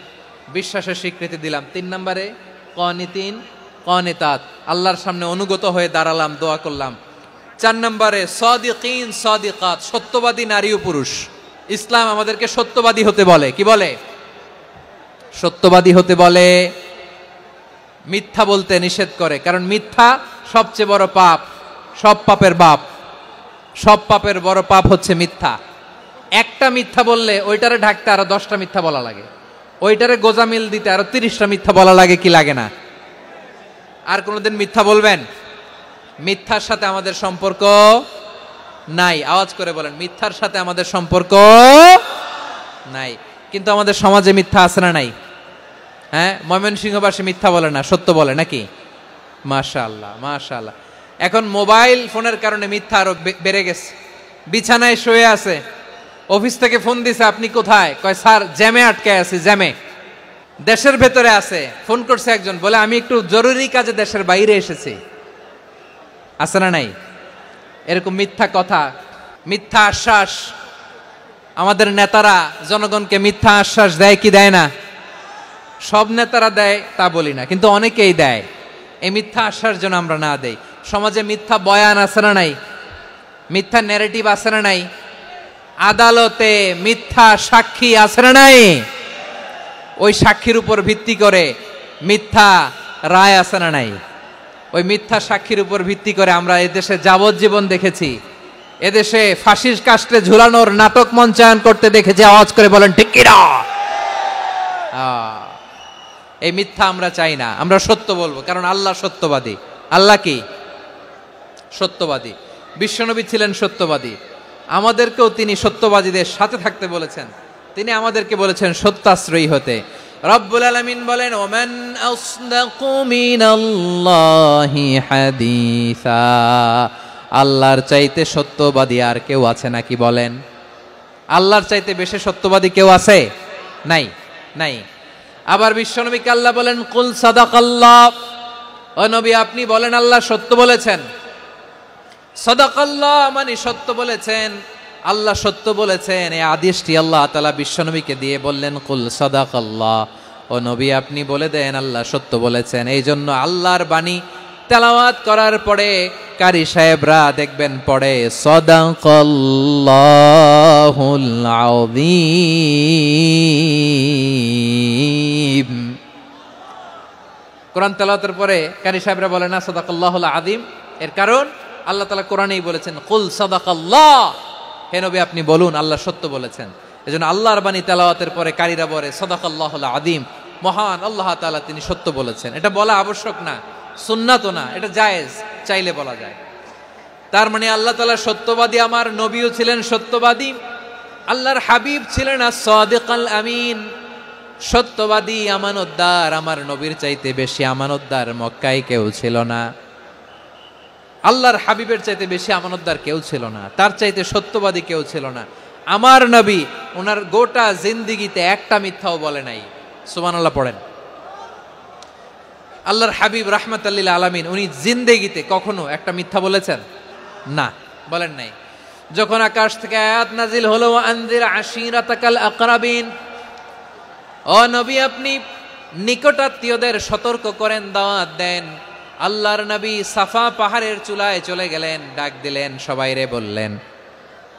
বিশ্বাসের স্বীকৃতি দিলাম। 3 নম্বরে কানিতিন কানিতাত, আল্লাহর সামনে অনুগত হয়ে দাঁড়ালাম, দোয়া করলাম। 4 নম্বরে সাদিকিন সাদিকাত, সত্যবাদী নারী ও পুরুষ। ইসলাম আমাদেরকে সত্যবাদী হতে বলে। কি বলে? সত্যবাদী হতে বলে, মিথ্যা বলতে নিষেধ করে। কারণ মিথ্যা সবচেয়ে বড় পাপ, সব পাপের বাপ। সব পাপের বড় পাপ হচ্ছে মিথ্যা। একটা মিথ্যা বললে ওইটারে ঢাকতে আরো 10টা মিথ্যা বলা লাগে, ওইটারে গোজামিল দিতে আরো 30টা মিথ্যা বলা লাগে, কি লাগে না? আর কোনোদিন মিথ্যা বলবেন? মিথ্যার সাথে আমাদের সম্পর্ক নাই। আওয়াজ করে বলেন, মিথ্যার সাথে আমাদের সম্পর্ক নাই। কিন্তু আমাদের সমাজে মিথ্যা আছে না নাই? হ্যাঁ, ময়মনসিংহবাসী মিথ্যা বলে না, সত্য বলে নাকি? মাশাআল্লাহ মাশাআল্লাহ। এখন মোবাইল ফোনের কারণে মিথ্যা আরো বেড়ে গেছে। বিছানায় শুয়ে আছে, অফিস থেকে ফোন দিছে, আপনি কোথায়? কয় স্যার জ্যামে আটকে আছি, জ্যামে। দেশের ভেতরে আছে, ফোন করছে একজন, বলে আমি একটু জরুরি কাজে দেশের বাইরে এসেছি। আছে না নাই? এরকম মিথ্যা কথা, মিথ্যা আশ্বাস। আমাদের নেতারা জনগণকে মিথ্যা আশ্বাস দেয় কি দেয় না? সব নেতারা দেয় তা বলি না, কিন্তু অনেকেই দেয়। এই মিথ্যা আশ্বাস যেন আমরা না দেই। সমাজে মিথ্যা বয়ান আছে না নাই? মিথ্যা ন্যারেটিভ আছে না নাই? আদালতে মিথ্যা সাক্ষী আছে না নাই? ওই সাক্ষীর উপর ভিত্তি করে মিথ্যা রায় আছে না নাই? ওই মিথ্যা সাক্ষীর উপর ভিত্তি করে আমরা এদেশে যাবজ্জীবন দেখেছি, এদেশে ফাঁসির কাস্টে ঝুলানোর নাটক মঞ্চায়ন করতে দেখেছি। আওয়াজ করে বলেন ঠিক কি না? এই মিথ্যা আমরা চাই না, আমরা সত্য বলবো, কারণ আল্লাহ সত্যবাদী। আল্লাহ কি? সত্যবাদী। বিশ্বনবী ছিলেন সত্যবাদী, আমাদেরকেও তিনি সত্যবাদীদের সাথে থাকতে বলেছেন। তিনি আমাদেরকে বলেছেন সত্যাশ্রয়ী হতে। রব্বুল আলামিন বলেন ওমান আসদাকু মিনাল্লাহি হাদিসা, আল্লাহর চাইতে সত্যবাদী আর কেউ আছে নাকি বলেন? আল্লাহর চাইতে বেশি সত্যবাদী কেউ আছে? নাই, নাই। আবার বিশ্বনবীকে আল্লাহ বলেন কুল সাদাকাল্লাহ, ও নবী আপনি বলেন আল্লাহ সত্য বলেছেন। সাদাকাল্লাহ মানে সত্য বলেছেন, আল্লাহ সত্য বলেছেন। এই আদেশটি আল্লাহ তাআলা বিশ্বনবীকে দিয়ে বললেন কুল সাদাকাল্লাহ, ও নবী আপনি বলে দেন আল্লাহ সত্য বলেছেন। এই জন্য আল্লাহর বাণী তেলাওয়াত করার পরে কারি সাহেবরা দেখবেন পড়ে সাদাকাল্লাহুল আযীম। কোরআন তেলাওয়াতের পরে কারি সাহেবরা বলে না সাদাকাল্লাহুল আযীম, এর কারণ আল্লাহ তাআলা কোরআনেই বলেছেন কুল সাদাকাল্লাহ, হে নবী আপনি বলুন আল্লাহ সত্য বলেছেন। এজন্য আল্লাহর বাণী তেলাওয়াতের পরে কারীরা বলে সাদাকাল্লাহুল আযীম, মহান আল্লাহ তাআলা তিনি সত্য বলেছেন। এটা বলা আবশ্যক না, সুন্নাতও না, এটা জায়েজ, চাইলে বলা যায়। তার মানে আল্লাহ তাআলা সত্যবাদী, আমার নবীও ছিলেন সত্যবাদী, আল্লাহর হাবিব ছিলেন as-সাদিকাল আমিন, সত্যবাদী আমানতদার। আমার নবীর চাইতে বেশি আমানতদার মক্কায় কেউ ছিল না, আল্লাহর হাবিবের চাইতে বেশি আমানতদার কেউ ছিল না, তার চাইতে সত্যবাদী কেউ ছিল না। আমার নবী ওনার গোটা জিন্দেগিতে একটা মিথ্যাও বলে নাই। সুবহানাল্লাহ পড়েন। আল্লাহর হাবিব রাহমাতাল লিল আলামিন উনি জিন্দেগিতে কখনো একটা মিথ্যা বলেছেন? না, বলেন নাই। যখন আকাশ থেকে আয়াত নাজিল হলো আনজির আশিরাতাকাল আকরাবিন, ও নবী আপনি নিকটাত্মীয়দের সতর্ক করেন, দাওয়াত দেন। আল্লাহর নবী সাফা পাহাড়ের চূড়ায় চলে গেলেন, ডাক দিলেন, সবাইরে বললেন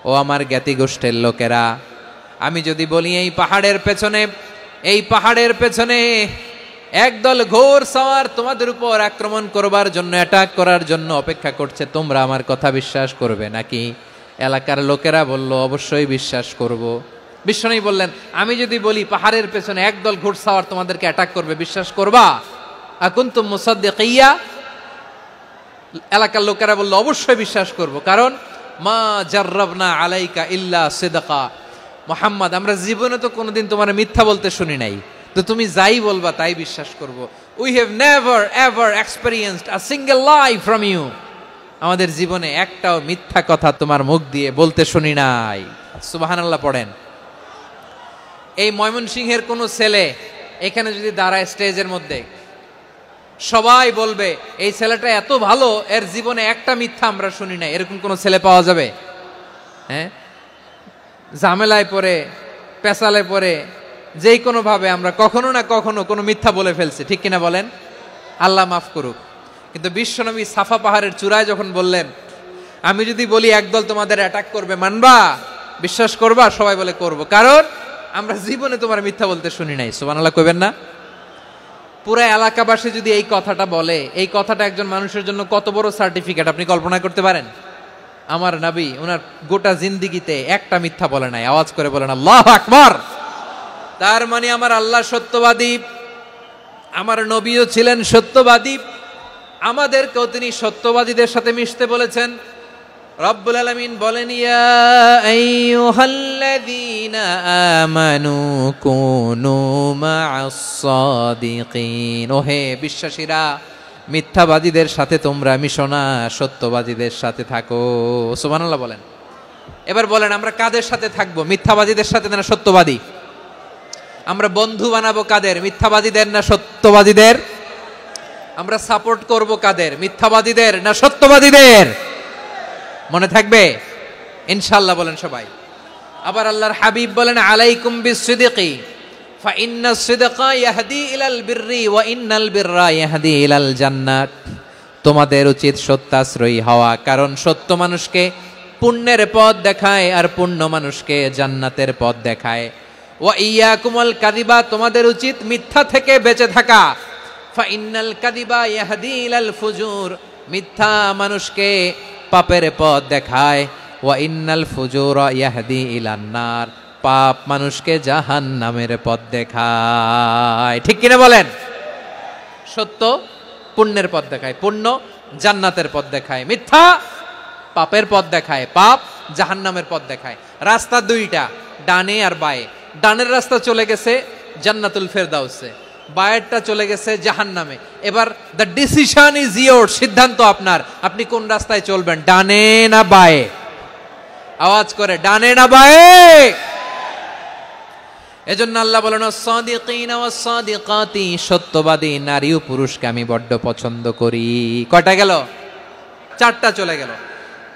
ও আমার জ্ঞাতি গোষ্ঠীর লোকেরা, আমি যদি বলি এই পাহাড়ের পেছনে একদল ঘোর সওয়ার তোমাদের উপর আক্রমণ করবার জন্য, অ্যাটাক করার জন্য অপেক্ষা করছে, তোমরা আমার কথা বিশ্বাস করবে নাকি? এলাকার লোকেরা বলল অবশ্যই বিশ্বাস করব। বিশ্বনবী বললেন, আমি যদি বলি পাহাড়ের পেছনে একদল ঘোড়সাওয়ার তোমাদেরকে অ্যাটাক করবে, বিশ্বাস করবা? আকুনতুম মুসাদ্দিকিয়া? এলাকার লোকেরা বলল, অবশ্যই বিশ্বাস করব, কারণ মা জাররাবনা আলাইকা ইল্লা সিদকা। মুহাম্মদ, আমরা জীবনে তো কোনোদিন তোমার মিথ্যা বলতে শুনি নাই, তো তুমি যাই বলবা তাই বিশ্বাস করব। We have never ever experienced a single lie from you. আমাদের জীবনে একটাও মিথ্যা কথা তোমার মুখ দিয়ে বলতে শুনি নাই। সুবহানাল্লাহ পড়েন। এই ময়মনসিংহের কোন ছেলে এখানে যদি দাঁড়ায় স্টেজের মধ্যে, সবাই বলবে এই ছেলেটা এত ভালো, এর জীবনে একটা মিথ্যা আমরা শুনি নাই। এরকম কোন ছেলে পাওয়া যাবে? হ্যাঁ, ঝামেলায় পড়ে, পেশালে পড়ে, যেই কোনো ভাবে আমরা কখনো না কখনো কোনো মিথ্যা বলে ফেলছি, ঠিক কিনা বলেন? আল্লাহ মাফ করুক। কিন্তু বিশ্বনবী সাফা পাহাড়ের চূড়ায় যখন বললেন, আমি যদি বলি একদল তোমাদের অ্যাটাক করবে, মানবা? বিশ্বাস করবা? সবাই বলে করব, কারণ আমরা জীবনে তোমার মিথ্যা বলতে শুনি নাই। সুবহানাল্লাহ কইবেন না? পুরো এলাকাবাসী যদি এই কথাটা বলে, এই কথাটা একজন মানুষের জন্য কত বড় সার্টিফিকেট আপনি কল্পনা করতে পারেন? আমার নবী ওনার গোটা জিন্দিগিতে একটা মিথ্যা বলে নাই। আওয়াজ করে বলেন আল্লাহু আকবার। তার মানে আমার আল্লাহ সত্যবাদী, আমার নবীও ছিলেন সত্যবাদী, আমাদেরকেও তিনি সত্যবাদীদের সাথে মিশতে বলেছেন। রব্বুল আলামিন বলেন, ইয়া আইয়ুহাল্লাযীনা আমানু কুনু মা'আস সাদিকিন। ওহে বিশ্বাসীরা, মিথ্যাবাদীদের সাথে তোমরা মিশো না, সত্যবাদীদের সাথে থাকো। সুবহানাল্লাহ বলেন। এবার বলেন, আমরা কাদের সাথে থাকবো? মিথ্যাবাদীদের সাথে না সত্যবাদী? আমরা বন্ধু বানাবো কাদের? মিথ্যাবাদীদের না সত্যবাদীদের? আমরা সাপোর্ট করব কাদের? মিথ্যাবাদীদের না সত্যবাদীদের? মনে থাকবে ইনশাআল্লাহ বলেন সবাই। আবার আল্লাহর হাবিব বলেন, আলাইকুম বিসসিদকি ফা ইন্নাস সিদকা ইয়াহদি ইলাল বিররি ওয়া ইন্নাল বিররা ইয়াহদি ইলাল জান্নাত। তোমাদের উচিত সত্যাশ্রয়ী হওয়া, কারণ সত্য মানুষকে পুণ্যের পথ দেখায় আর পুণ্য মানুষকে জান্নাতের পথ দেখায়। ওয়া ইয়াকুমুল কাযিবা, তোমাদের উচিত মিথ্যা থেকে বেঁচে থাকা। ফা ইন্নাল কাযিবা ইয়াহদি ইলাল ফুজুর, মিথ্যা মানুষকে পাপের পথ দেখায়। ওয়া ইন্নাল ফুজুরা ইয়াহদি ইলান নার, পাপ মানুষকে জাহান্নামের পথ দেখায়। ঠিক কিনা বলেন? সত্য পুণ্যের পথ দেখায়, পুণ্য জান্নাতের পথ দেখায়, মিথ্যা পাপের পথ দেখায়, পাপ জাহান্নামের পথ দেখায়। রাস্তা দুইটা, ডানে আর বায়ে। ডানের রাস্তা চলে গেছে জান্নাতুল ফেরদাউসে, বায়েরটা চলে গেছে জাহান্নামে। এবার দ্য ডিসিশন ইজ ইয়োর, সিদ্ধান্ত আপনার, আপনি কোন রাস্তায় চলবেন, ডানে না বায়ে? আওয়াজ করে, ডানে না বায়ে? এজন্য আল্লাহ বলেন, সাদিকিনা ওয়াস সাদিকাতি, সত্যবাদী নারী ও পুরুষকে আমি বড্ড পছন্দ করি। কয়টা গেল? চারটা চলে গেল।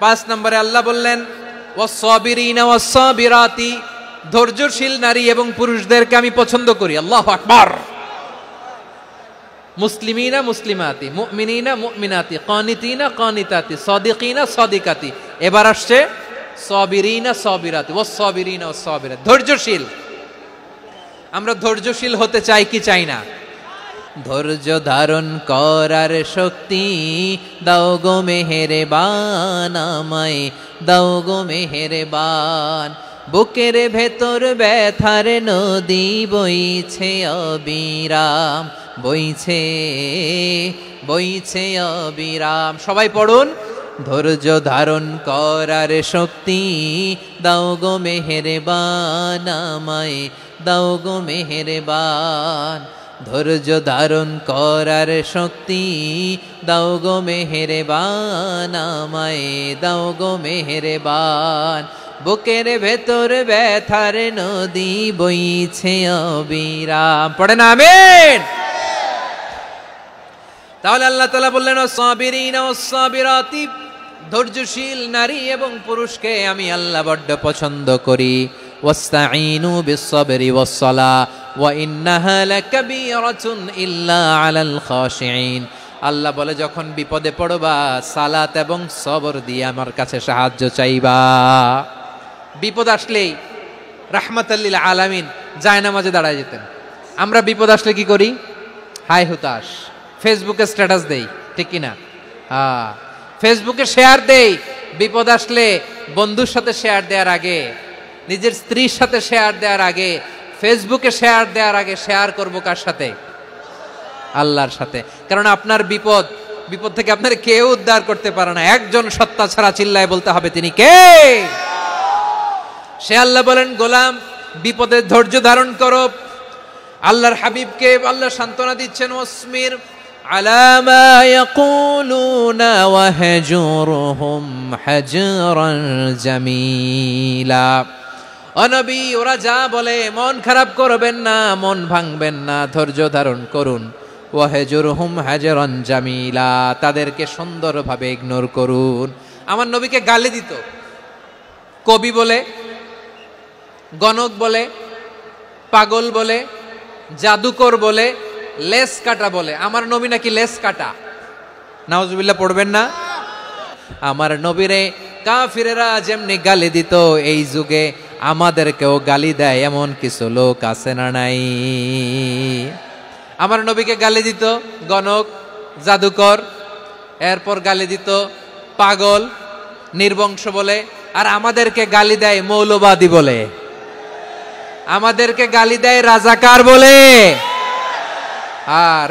5 নম্বরে আল্লাহ বললেন, ওয়াস সাবিরিনা ওয়াস সাবিরাতি, ধৈর্যশীল নারী এবং পুরুষদেরকে আমি পছন্দ করি। আল্লাহু আকবার। মুসলিমিনা মুসলিমাতি, মুমিনিনা মুমিনাতি, কানিতিনা কানিতাতি, সাদিকিনা সাদিকাতি। এবার আসছে সাবিরিনা সাবিরাতি, ওয়াস সাবিরিনা ওয়াস সাবিরাত, ধৈর্যশীল। আমরা ধৈর্যশীল হতে চাই কি চাই না? ধৈর্য ধারণ করার শক্তি দাও গো মেহেরবান, আমায় দাও গো মেহেরবান। বুকের ভেতর ব্যথার নদী বইছে অবিরাম, বইছে বইছে অবিরাম। সবাই পড়ুন, ধৈর্য ধারণ করার শক্তি দাও গো মেহেরবান, আমায় দাও গো মেহেরবান। ধৈর্য ধারণ করার শক্তি দাও গো মেহেরবান, আমায় দাও গো মেহেরবান। বুকের ভেতর ব্যথার নদী বইছে অবিরাম। পড়েন আমিন। তাহলে আল্লাহ তাআলা বললেন, সাবিরিনা ওয়াস সাবিরাতি, ধৈর্যশীল নারী এবং পুরুষকে আমি আল্লাহ বড্ড পছন্দ করি। ওয়াস্তাঈনু বিস-সাবরি ওয়াস-সালাহ ওয়া ইন্নাহা লাকাবীরাতুন ইল্লা আলাল খাশিঈন। আল্লাহ বলে, যখন বিপদে পড়বা সালাত এবং সবর দিয়ে আমার কাছে সাহায্য চাইবা। বিপদ আসলেই রাহমাতাল লিল আলামিন জায়নামাজে দাঁড়ায় যেতেন। আমরা বিপদ আসলে কি করি? হাই হুতাশ, ফেসবুকে স্ট্যাটাস দেই, ঠিক কিনা? ফেসবুকে শেয়ার দেই। বিপদ আসলে বন্ধুর সাথে শেয়ার দেওয়ার আগে নিজের স্ত্রীর সাথে শেয়ার দেওয়ার আগে, ফেসবুকে শেয়ার দেওয়ার আগে শেয়ার করব কার সাথে? আল্লাহর সাথে। কারণ আপনার বিপদ থেকে আপনার কেউ উদ্ধার করতে পারে না, একজন সত্তা ছাড়া চিল্লায় বলতে হবে তিনি কে? সে আল্লাহ বলেন, গোলাম বিপদে ধৈর্য ধারণ করো। আল্লাহর হাবিবকে আল্লাহ সান্ত্বনা দিচ্ছেন, ওয়াসমির আলা মা ইয়াকুলুনা ওয়াহজুরহুম হাজরান জামিলা। ও নবী, ওরা যা বলে মন খারাপ করবেন না, মন ভাঙবেন না, ধৈর্য ধারণ করুন। ওয়াহজুরহুম হাজরান জামিলা, তাদেরকে সুন্দরভাবে ইগনোর করুন। আমার নবীকে গালি দিত কবি বলে, গণক বলে, পাগল বলে, জাদুকর বলে, লেস কাটা বলে। আমার নবী নাকি লেস কাটা? নাউজুবিল্লাহ পড়বেন না? আমার নবীরে কাফিরেরা যেমনি গালি দিত, এই যুগে আমাদেরকেও গালি দেয় এমন কিছু লোক আছে না নাই? আমার নবীকে গালি দিত গণক, জাদুকর, এরপর গালি দিত পাগল, নির্বংশ বলে, আর আমাদেরকে গালি দেয় মৌলবাদী বলে, আমাদেরকে গালি দেয় রাজাকার বলে।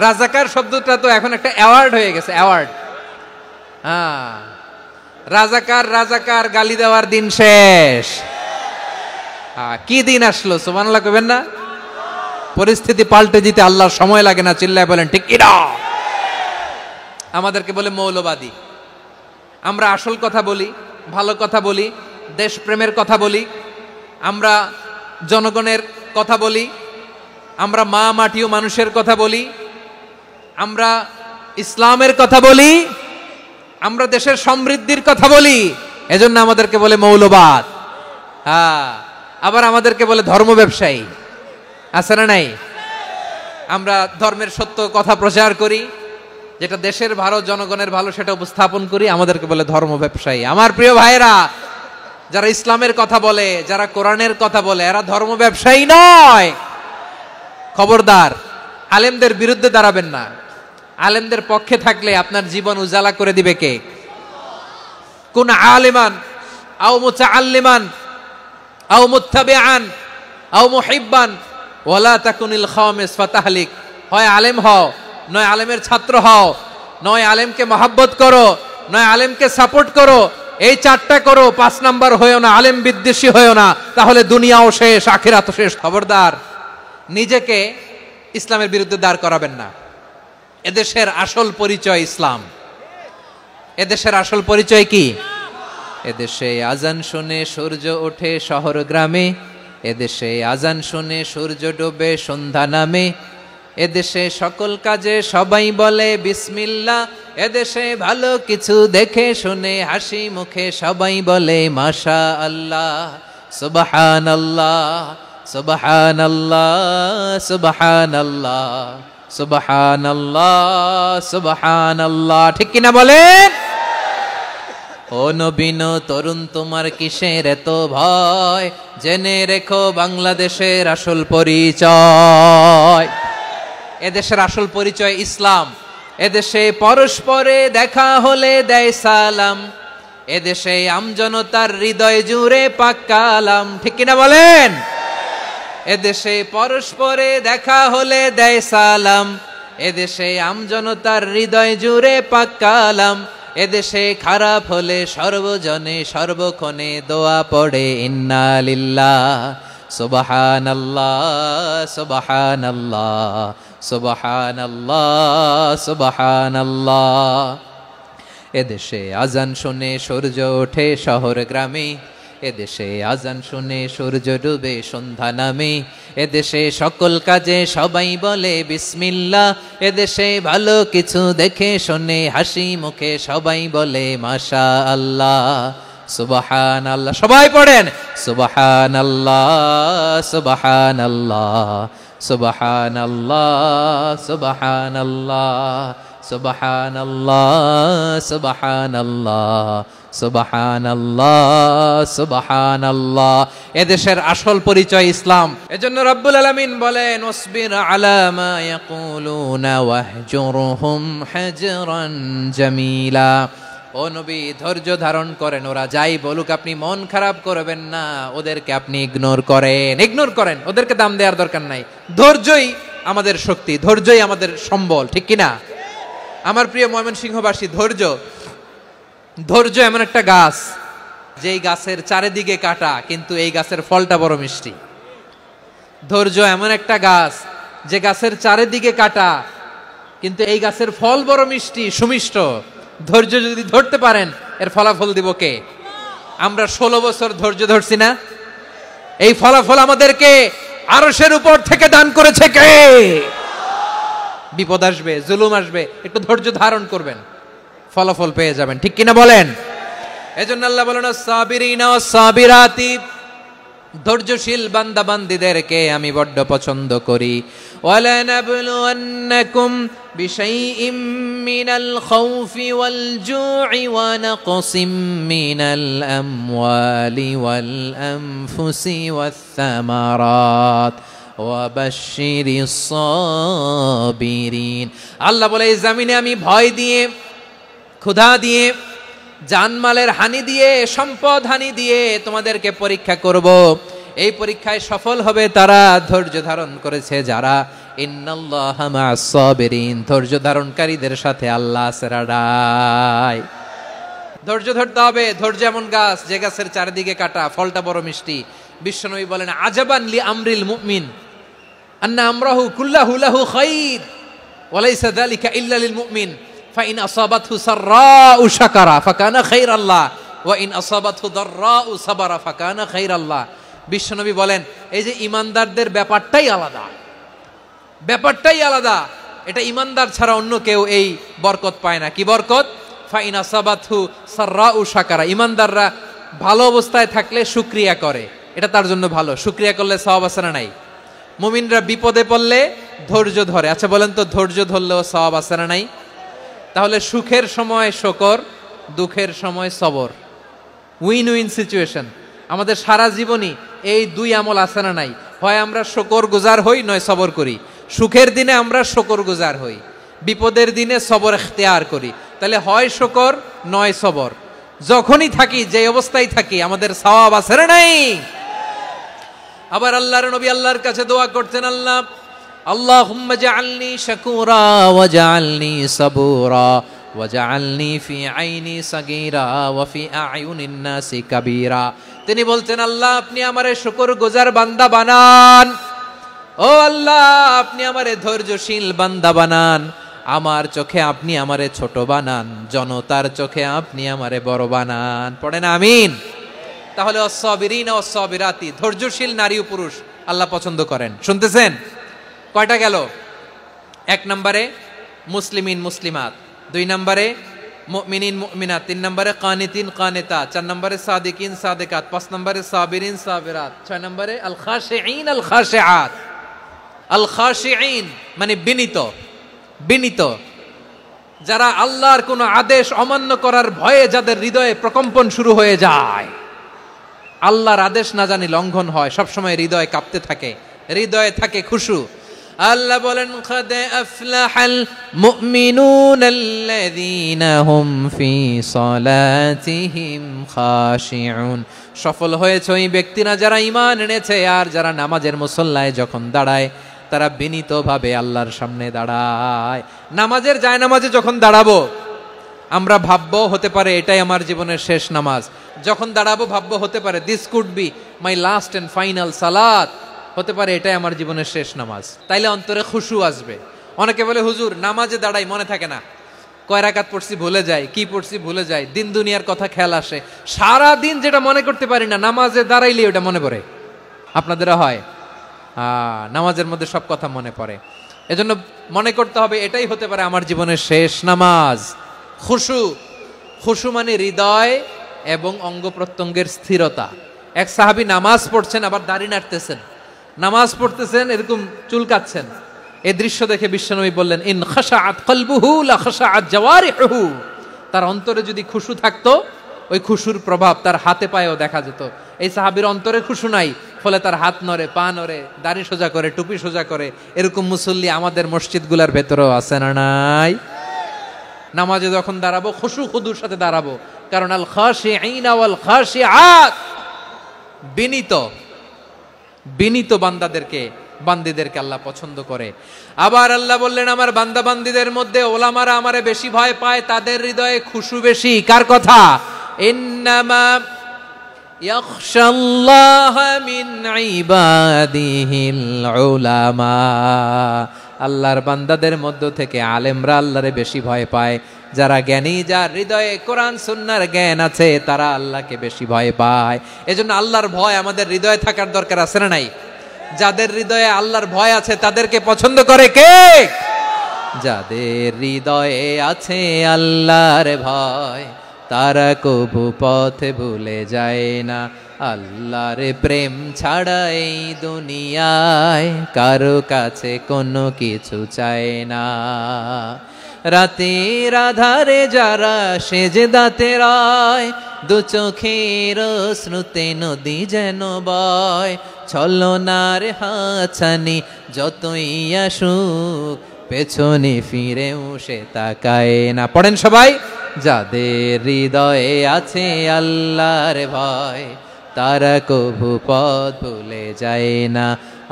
রাজাকার শব্দটা তো এখন একটা অ্যাওয়ার্ড হয়ে গেছে, অ্যাওয়ার্ড। রাজাকার গালি দেওয়ার দিন শেষ। কি দিন আসলো, সুবহানাল্লাহ কইবেন না? পরিস্থিতি পাল্টে দিতে আল্লাহর সময় লাগে না, চিল্লায় বলেন ঠিক কি না? আমাদেরকে বলে মৌলবাদী। আমরা আসল কথা বলি, ভালো কথা বলি, দেশপ্রেমের কথা বলি, আমরা জনগণের কথা বলি, আমরা মা মাটি ও মানুষের কথা বলি, আমরা ইসলামের কথা বলি, আমরা দেশের সমৃদ্ধির কথা বলি, এজন্য আমাদেরকে বলে মৌলবাদ। আবার আমাদেরকে বলে ধর্ম ব্যবসায়ী, আছে না নাই? আমরা ধর্মের সত্য কথা প্রচার করি, যেটা দেশের ভালো, জনগণের ভালো, সেটা উপস্থাপন করি, আমাদেরকে বলে ধর্ম ব্যবসায়ী। আমার প্রিয় ভাইরা, যারা ইসলামের কথা বলে, যারা কোরআনের কথা বলে, এরা ধর্ম ব্যবসায়ী নয়। খবরদার, আলেমদের বিরুদ্ধে দাঁড়াবেন না। আলেমদের পক্ষে থাকলে আপনার জীবন উজালা করে দিবে কে? কোন আলিমান আও মুতাআল্লিমান আও মুত্তাবিআন আও মুহিব্বান ওয়ালা তাকুনিল খামিস ফাতাহলিক। হয় আলেম হও, নয় আলেমের ছাত্র হও, নয় আলেমকে মহব্বত করো, নয় আলেমকে সাপোর্ট করো। এই চারটা করো, 5 নাম্বার হয়েও না, আলেম বিদ্বেষী হয়েও না, তাহলে দুনিয়াও শেষ, আখিরাতও শেষ। খবরদার, নিজেকে ইসলামের বিরুদ্ধে দাঁড় করাবেন না। এদেশের আসল পরিচয় ইসলাম। এদেশের আসল পরিচয় কি? এদেশে আজান শুনে সূর্য ওঠে শহর গ্রামে, এদেশে আজান শুনে সূর্য ডোবে সন্ধ্যা নামে, এদেশে সকল কাজে সবাই বলে বিসমিল্লাহ, এদেশে ভালো কিছু দেখে শুনে হাসি মুখে সবাই বলে মাশা আল্লাহ, সুবহানাল্লাহ, সুবহানাল্লাহ, সুবহানাল্লাহ, সুবহানাল্লাহ, সুবহানাল্লাহ। ঠিক কিনা বলেন? ও নবীন তরুণ, তোমার কিসের এত ভয়? জেনে রেখো বাংলাদেশের আসল পরিচয়। এদেশের আসল পরিচয় ইসলাম। এদেশে পরস্পরে দেখা হলে দেয় সালাম, এদেশে আমজনতার হৃদয় জুড়ে পাক কালাম। ঠিক কিনা বলেন? এদেশে পরস্পরে দেখা হলে দেয় সালাম, এদেশে আমজনতার হৃদয় জুড়ে পাক কালাম, এদেশে খারাপ হলে সর্বজনে সর্বক্ষণে দোয়া পড়ে ইন্না লিল্লাহ, সুবহানাল্লাহ, সুবহানাল্লাহ, সুবহানাল্লাহ, সুবহানাল্লাহ। এদেশে আজান শুনে সূর্য ওঠে শহর গ্রামে, এদেশে আজান শুনে সূর্য ডুবে সন্ধ্যা নামে, এদেশে সকল কাজে সবাই বলে বিসমিল্লাহ, এদেশে ভালো কিছু দেখে শুনে হাসি মুখে সবাই বলে মাশা আল্লাহ, সুবহানাল্লাহ। সবাই পড়েন সুবহানাল্লাহ, সুবহানাল্লাহ, সুবহানাল্লাহ, সুবহানাল্লাহ, সুবহানাল্লাহ, সুবহানাল্লাহ, সুবহানাল্লাহ, সুবহানাল্লাহ। এদেশের আসল পরিচয় ইসলাম। এজন্য রব্বুল আলামিন বলেন ওয়াসবির আলা মা ইয়াকুলুনা ওয়াহজুরহুম হাজরান জামিলা। ও নবী ধৈর্য ধারণ করেন, ওরা যাই বলুক আপনি মন খারাপ করবেন না, ওদেরকে আপনি ইগনোর করেন, ওদেরকে দাম দেওয়ার দরকার নাই। ধৈর্যই আমাদের শক্তি, ধৈর্যই আমাদের সম্বল, ঠিক কিনা? আমার প্রিয় ময়মনসিংহবাসী, ধৈর্য এমন একটা গাছ, যেই গাছের চারিদিকে কাটা কিন্তু এই গাছের ফলটা বড় মিষ্টি। ধৈর্য এমন একটা গাছ, যে গাছের চারিদিকে কাটা কিন্তু এই গাছের ফল বড় মিষ্টি, সুমিষ্ট। ধৈর্য যদি ধরতে পারেন, এর ফলাফল দিব কে? আমরা 16 বছর ধৈর্য ধরছি না? এই ফলাফল আমাদেরকে আরশের উপর থেকে দান করেছে কে? বিপদ আসবে, জুলুম আসবে, একটু ধৈর্য ধারণ করবেন, ফলাফল পেয়ে যাবেন, ঠিক কিনা বলেন? এজন্য আল্লাহ বলেন সাবিরিনা ওয়াস সাবিরাতি, ধৈর্যশীল বান্দা বান্দীদেরকে আমি বড্ড পছন্দ করি। ওয়ালা নাবলুওয়ান্নাকুম বিশাইইম মিনাল খাউফি ওয়াল জু'i ওয়া নাকসিম মিনাল আমওয়ালি ওয়াল আনফুসি ওয়াস সামারাত ওয়া বাশশিরিস সাবিরিন। আল্লাহ বলে এই জমিনে আমি ভয় দিয়ে, ক্ষুধা দিয়ে, জানমালের হানি দিয়ে, সম্পদ হানি দিয়ে তোমাদেরকে পরীক্ষা করব। এই পরীক্ষায় সফল হবে তারা ধৈর্য ধারণ করেছে যারা। ইন্নাল্লাহা মা'আস সাবিরিন, ধৈর্য ধারণকারীদের সাথে আল্লাহ আছে রাডাই। ধৈর্য ধরতে হবে। ধৈর্য এমন গাছ, যে গাছের চারিদিকে কাটা, ফলটা বড় মিষ্টি। বিশ্বনবী বলেন আজাবান লি আমরিল মুমিন আন্না আমরাহু কুল্লাহু লাহু খাইর ওয়া লাইসা যালিকা ইল্লা লিল মুমিন ফাইন আসাবাতহু সাররাউ শাকারা ফাকানা খাইরাল্লাহ ওয়া ইন আসাবাতহু দাররাউ সাবারা ফাকানা খাইরাল্লাহ। বিশ্বনবী বলেন এই যে ইমানদারদের ব্যাপারটাই আলাদা, এটা ইমানদার ছাড়া অন্য কেউ এই বরকত পায় না। কি বরকত? ফাইন আসাবাতহু সাররাউ শাকারা, ইমানদাররা ভালো অবস্থায় থাকলে শুকরিয়া করে, এটা তার জন্য ভালো। শুকরিয়া করলে সওয়াব আছে না নাই? মুমিনরা বিপদে পড়লে ধৈর্য ধরে। আচ্ছা বলেন তো, ধৈর্য ধরলেও সওয়াব আছে না নাই? তাহলে সুখের সময় শুকর, দুঃখের সময় সবর, উইন উইন সিচুয়েশন। আমাদের সারা জীবনই এই দুই আমল আছে না নাই? হয় আমরা শুকর গুজার হই, নয় সবর করি। সুখের দিনে আমরা শুকর গুজার হই, বিপদের দিনে সবর ইখতিয়ার করি। তাহলে হয় শুকর নয় সবর। যখনই থাকি, যে অবস্থায় থাকি, আমাদের সওয়াব আছে না নাই? আবার আল্লাহর নবী আল্লাহর কাছে দোয়া করতেন, আল্লাহুম্মা জাআলনি শাকুরা ওয়া জাআলনি সাবুরা ওয়া জাআলনি ফি আইনি সাগীরা ওয়া ফি আ'য়ুনিন নাসি কাবীরা। তিনি বলতেন, আল্লাহ আপনি আমারে শুকরগুজার বান্দা বানান, ও আল্লাহ আপনি আমারে ধৈর্যশীল বান্দা বানান, আমার চোখে আপনি আমারে ছোট বানান, জনতার চোখে আপনি আমারে বড় বানান। পড়েন আমিন। তাহলে আস-সাবিরিনা ওয়াস-সাবিরাতি, ধৈর্যশীল নারী ও পুরুষ আল্লাহ পছন্দ করেন। শুনতেছেন? কয়টা গেল? 1 নম্বরে মুসলিমিন মুসলিমাত, 2 নম্বরে মুমিনিন মুমিনাত, 3 নম্বরে কানিতিন কানিতাত, 4 নম্বরে সাদিকিন সাদিকাত, 5 নম্বরে সাবিরিন সাবিরাত, 6 নম্বরে আল খাশিঈন আল খাশিআত। আল খাশিঈন মানে বিনীত, যারা আল্লাহর কোনো আদেশ অমান্য করার ভয়ে যাদের হৃদয়ে প্রকম্পন শুরু হয়ে যায়, আল্লাহর আদেশ না জানি লঙ্ঘন হয়, সবসময় হৃদয় কাঁপতে থাকে, হৃদয়ে থাকে খুশু। আল্লাহ বলেন কাদ আফলাহাল মুমিনুনাল্লাযীনা হুম ফি সালাতিহিম খাশিউন, সফল হয়েছে ওই ব্যক্তিরা যারা ঈমান এনেছে আর যারা নামাজের মুসল্লায় যখন দাঁড়ায় তারা বিনীতভাবে আল্লাহর সামনে দাঁড়ায়। নামাজের জায়নামাজে যখন দাঁড়াবো আমরা ভাববো হতে পারে এটাই আমার জীবনের শেষ নামাজ। যখন দাঁড়াবো ভাববো হতে পারে this could be my last and final সালাত, হতে পারে এটাই আমার জীবনের শেষ নামাজ। তাইলে অন্তরে খুশু আসবে। অনেকে বলে হুজুর নামাজে দাঁড়াই মনে থাকে না, কয় রাকাত পড়ছি ভুলে যাই, কি পড়ছি ভুলে যাই, দিন দুনিয়ার কথা খেয়াল আসে, সারা দিন যেটা মনে করতে পারি না নামাজে দাঁড়াইলে ওটা মনে পড়ে। আপনাদেরও হয়? নামাজের মধ্যে সব কথা মনে পড়ে। এজন্য মনে করতে হবে এটাই হতে পারে আমার জীবনের শেষ নামাজ। খুশু মানে হৃদয় এবং অঙ্গ প্রত্যঙ্গের স্থিরতা। এক সাহাবী নামাজ পড়ছেন আবার দাড়ি নাড়তেছেন, নামাজ পড়তেছেন এরকম চুলকাচ্ছেন। এই দৃশ্য দেখে বিশ্বনবী বললেন ইন খাশাআত কলবুহু লা খাশাআত জাওয়ারিহু, তার অন্তরে যদি খুশু থাকতো ওই খুশুর প্রভাব তার হাতে পায়েও দেখা যেত। এই সাহাবীর অন্তরে খুশু নাই, ফলে তার হাত নড়ে, পা নড়ে, দাড়ি সোজা করে, টুপি সোজা করে। এরকম মুসল্লি আমাদের মসজিদগুলোর ভেতরেও আছে না নাই? নামাজে যখন দাঁড়াবো খুশু খুদুর সাথে দাঁড়াবো, কারণ আল খাশিঈনা ওয়াল খাশিআত, বিনীত বান্দিদেরকে আল্লাহ পছন্দ করে। আবার আল্লাহ বললেন আমার বান্দা বান্দিদের মধ্যে ওলামারা আমারে বেশি ভয় পায়, তাদের হৃদয়ে খুশু বেশি। কার কথা? ইন্নামা ইয়াখশাল্লাহ মিন ইবাদিহিল উলামা, আল্লাহর বান্দাদের মধ্য থেকে আলেমরা আল্লাহরে বেশি ভয় পায়। যারা জ্ঞানী, যার হৃদয়ে কোরআন সুন্নাহর জ্ঞান আছে, তারা আল্লাহকে বেশি ভয় পায়। এজন্য আল্লাহর ভয় আমাদের হৃদয়ে থাকার দরকার আছে না নাই? যাদের হৃদয়ে আল্লাহর ভয় আছে তাদেরকে পছন্দ করে কে? যাদের হৃদয়ে আছে আল্লাহর ভয়, তারা কবু পথে ভুলে যায় না। আল্লাহর প্রেম ছাড়া এই দুনিয়ায় কারো কাছে কোনো কিছু চায় না। রাতের আধারে যারা সেজদাতে রয়, দু চোখের শ্রুতে নদী যেন বয়। ছলনার হাতছানি যতই আসুক, পেছনে ফিরেও সে তাকায় না। পড়েন সবাই। যাদের হৃদয়ে আছে আল্লাহর ভয়, তারা কবু পথ ভুলে যায় না।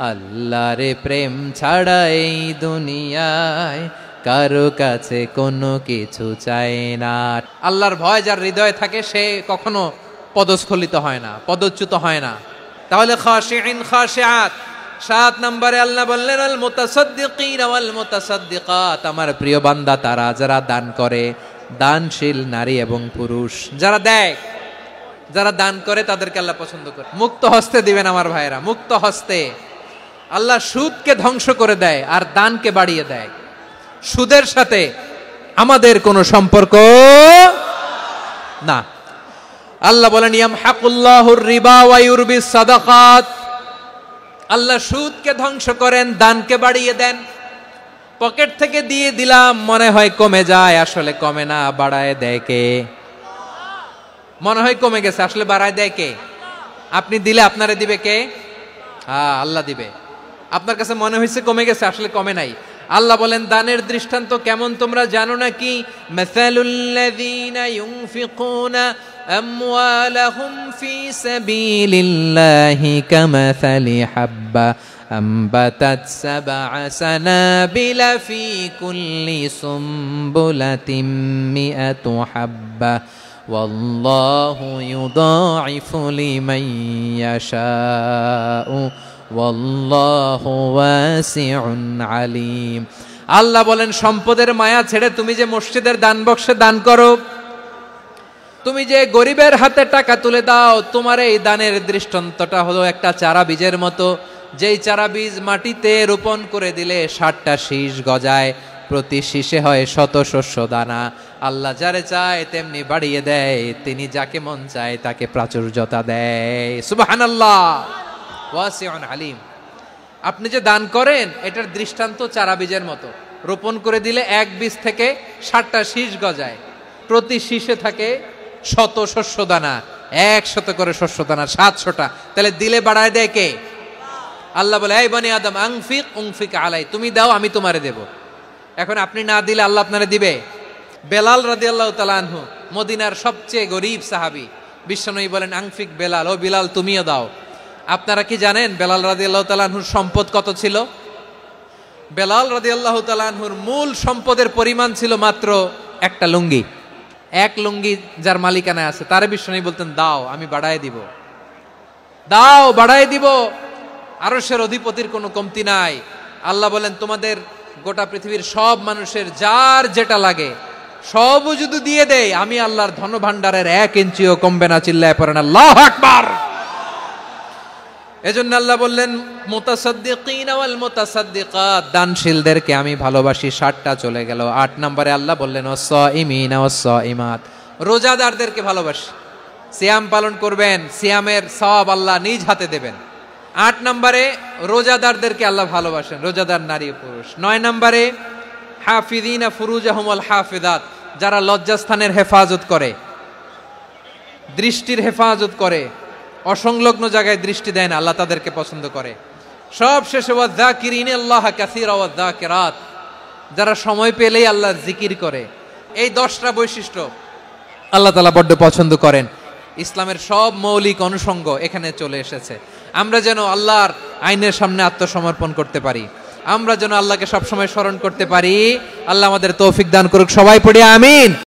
আল্লাহর প্রেম ছাড়া এই দুনিয়ায় কারো কাছে কোনো কিছু চায় না। আল্লাহর ভয় যার হৃদয়ে থাকে সে কখনো পদস্খলিত হয় না, পদচ্যুত হয় না। তাহলে খাশিঈন খাশিআত। 7 নম্বরে আল্লাহ বললেন আল মুতাসাদ্দিকিন ওয়াল মুতাসাদ্দিকাত, আমার প্রিয় বান্দা তারা যারা দান করে, দানশীল নারী এবং পুরুষ যারা দেয়, যারা দান করে তাদেরকে আল্লাহ পছন্দ করে। মুক্ত হস্তে দিবেন আমার ভাইরা, মুক্ত হস্তে। আল্লাহ সুদকে ধ্বংস করে দেয় আর দানকে বাড়িয়ে দেয়। সুদের সাথে আমাদের কোনো সম্পর্ক না। আল্লাহ বলেন ইয়ামহাকুল্লাহুর রিবা ওয়া ইউরবিস সাদাকাত, আল্লাহ সুদকে ধ্বংস করেন, দানকে বাড়িয়ে দেন। পকেট থেকে দিয়ে দিলাম মনে হয় কমে যায়, আসলে কমে না, বাড়ায় দেয় কে? মনে হয় কমে গেছে, আসলে বাড়ায় দেয় কে? আপনি দিলে আপনারে দিবে কে? আল্লাহ দিবে। আপনার কাছে মনে হয়েছে কমে গেছে, আসলে কমে নাই। আল্লাহ বলেন দানের দৃষ্টান্ত কেমন তোমরা জানো নাকি? মাসালুল্লাযীনা ইউনফিকুনা আমওয়ালাহুম ফি সাবিলিল্লাহি কামাসালি হাব্বা আম্বাতাত সাবআ সানাবিলা ফি কুল্লি সুমবুলাতিন মিআতু হাব্বা ওয়াল্লাহু ইউদাঈফু লিমান ইয়াশাউ ওয়াল্লাহু ওয়াসিউন আলিম। আল্লাহ বলেন সম্পদের মায়া ছেড়ে তুমি যে মসজিদের দান বক্সে দান করো, তুমি যে গরিবের হাতে টাকা তুলে দাও, তোমার এই দানের দৃষ্টান্তটা হলো একটা চারা বীজের মতো। যেই চারা বীজ মাটিতে রোপণ করে দিলে 60টা শীষ গজায়, প্রতি শীষে হয় শত শস্য দানা। আল্লাহ যারে চায় তেমনি বাড়িয়ে দেয়, তিনি যাকে মন চায় তাকে প্রাচুর্যতা দেয়। সুবহানাল্লাহ, ওয়াসিউন আলিম। আপনি যে দান করেন এটার দৃষ্টান্ত চারা বীজের মতো, রোপণ করে দিলে এক বীজ থেকে 60টা শীষ গজায়, প্রতি শীষে থাকে শত শস্য দানা, 100 করে শস্য দানা, 700টা। তাহলে দিলে বাড়ায় দেয় কে? আল্লাহ বলে এই বনি আদম আনফিক উনফিক আলাই, তুমি দাও আমি তোমারে দেব। এখন আপনি না দিলে আল্লাহ আপনারে দিবে? বেলাল রাদিয়াল্লাহু তাআলা আনহু, মদিনার সবচেয়ে গরীব সাহাবী, বিশ্বনবী বলেন আনফিক বেলাল, ও বেলাল তুমিও দাও। আপনারা কি জানেন বেলাল রাদিয়াল্লাহু তাআলা আনহুর সম্পদ কত ছিল? বেলাল রাদিয়াল্লাহু তাআলা আনহুর মূল সম্পদের পরিমাণ ছিল মাত্র একটা লুঙ্গি। এক লুঙ্গি যার মালিকানায় আছে তারে বিশ্বনবী বলতেন দাও আমি বাড়ায় দিব, দাও বাড়ায় দিব। আরশের অধিপতির কোনো কমতি নাই। আল্লাহ বলেন তোমাদের গোটা পৃথিবীর সব মানুষের যার যেটা লাগে সবও যদি দিয়ে দেয়, আমি আল্লাহর ধন ভাণ্ডারের 1 ইঞ্চিও কমবে না। চিল্লায় পড়েন আল্লাহু আকবার। এজন্য আল্লাহ বললেন মুতাসাদ্দিকিনা ওয়াল মুতাসাদ্দিকাত, দানশীলদেরকে আমি ভালোবাসি। 60টা চলে গেল। 8 নম্বরে আল্লাহ বললেন ওয়াস-সাইমিনা ওয়াস-সাইমাত, রোজাদারদেরকে ভালোবাসি। সিয়াম পালন করবেন, সিয়ামের সওয়াব আল্লাহ নিজ হাতে দেবেন। 8 নম্বরে রোজাদারদেরকে আল্লাহ ভালোবাসেন, রোজাদার নারী ও পুরুষ। 9 নম্বরে হাফিযিনা ফুরুজাহুম ওয়াল হাফিযাত, যারা লজ্জাস্থানের হেফাজত করে, দৃষ্টির হেফাজত করে, অসংলগ্ন জায়গায় দৃষ্টি দেয় না, আল্লাহ তাদেরকে পছন্দ করে। সব শেষে ওয়াযাকিরিনা আল্লাহ কাসীরা ওয়াযাকিরাত, যারা সময় পেলেই আল্লাহর জিকির করে, এই 10টা বৈশিষ্ট্য আল্লাহ তাআলা বড্ড পছন্দ করেন। ইসলামের সব মৌলিক অনুষঙ্গ এখানে চলে এসেছে। আমরা যেন আল্লাহর আইনের সামনে আত্মসমর্পণ করতে পারি, আমরা যেন আল্লাহকে সবসময় স্মরণ করতে পারি। আল্লাহ আমাদের তৌফিক দান করুক। সবাই পড়ি আমিন।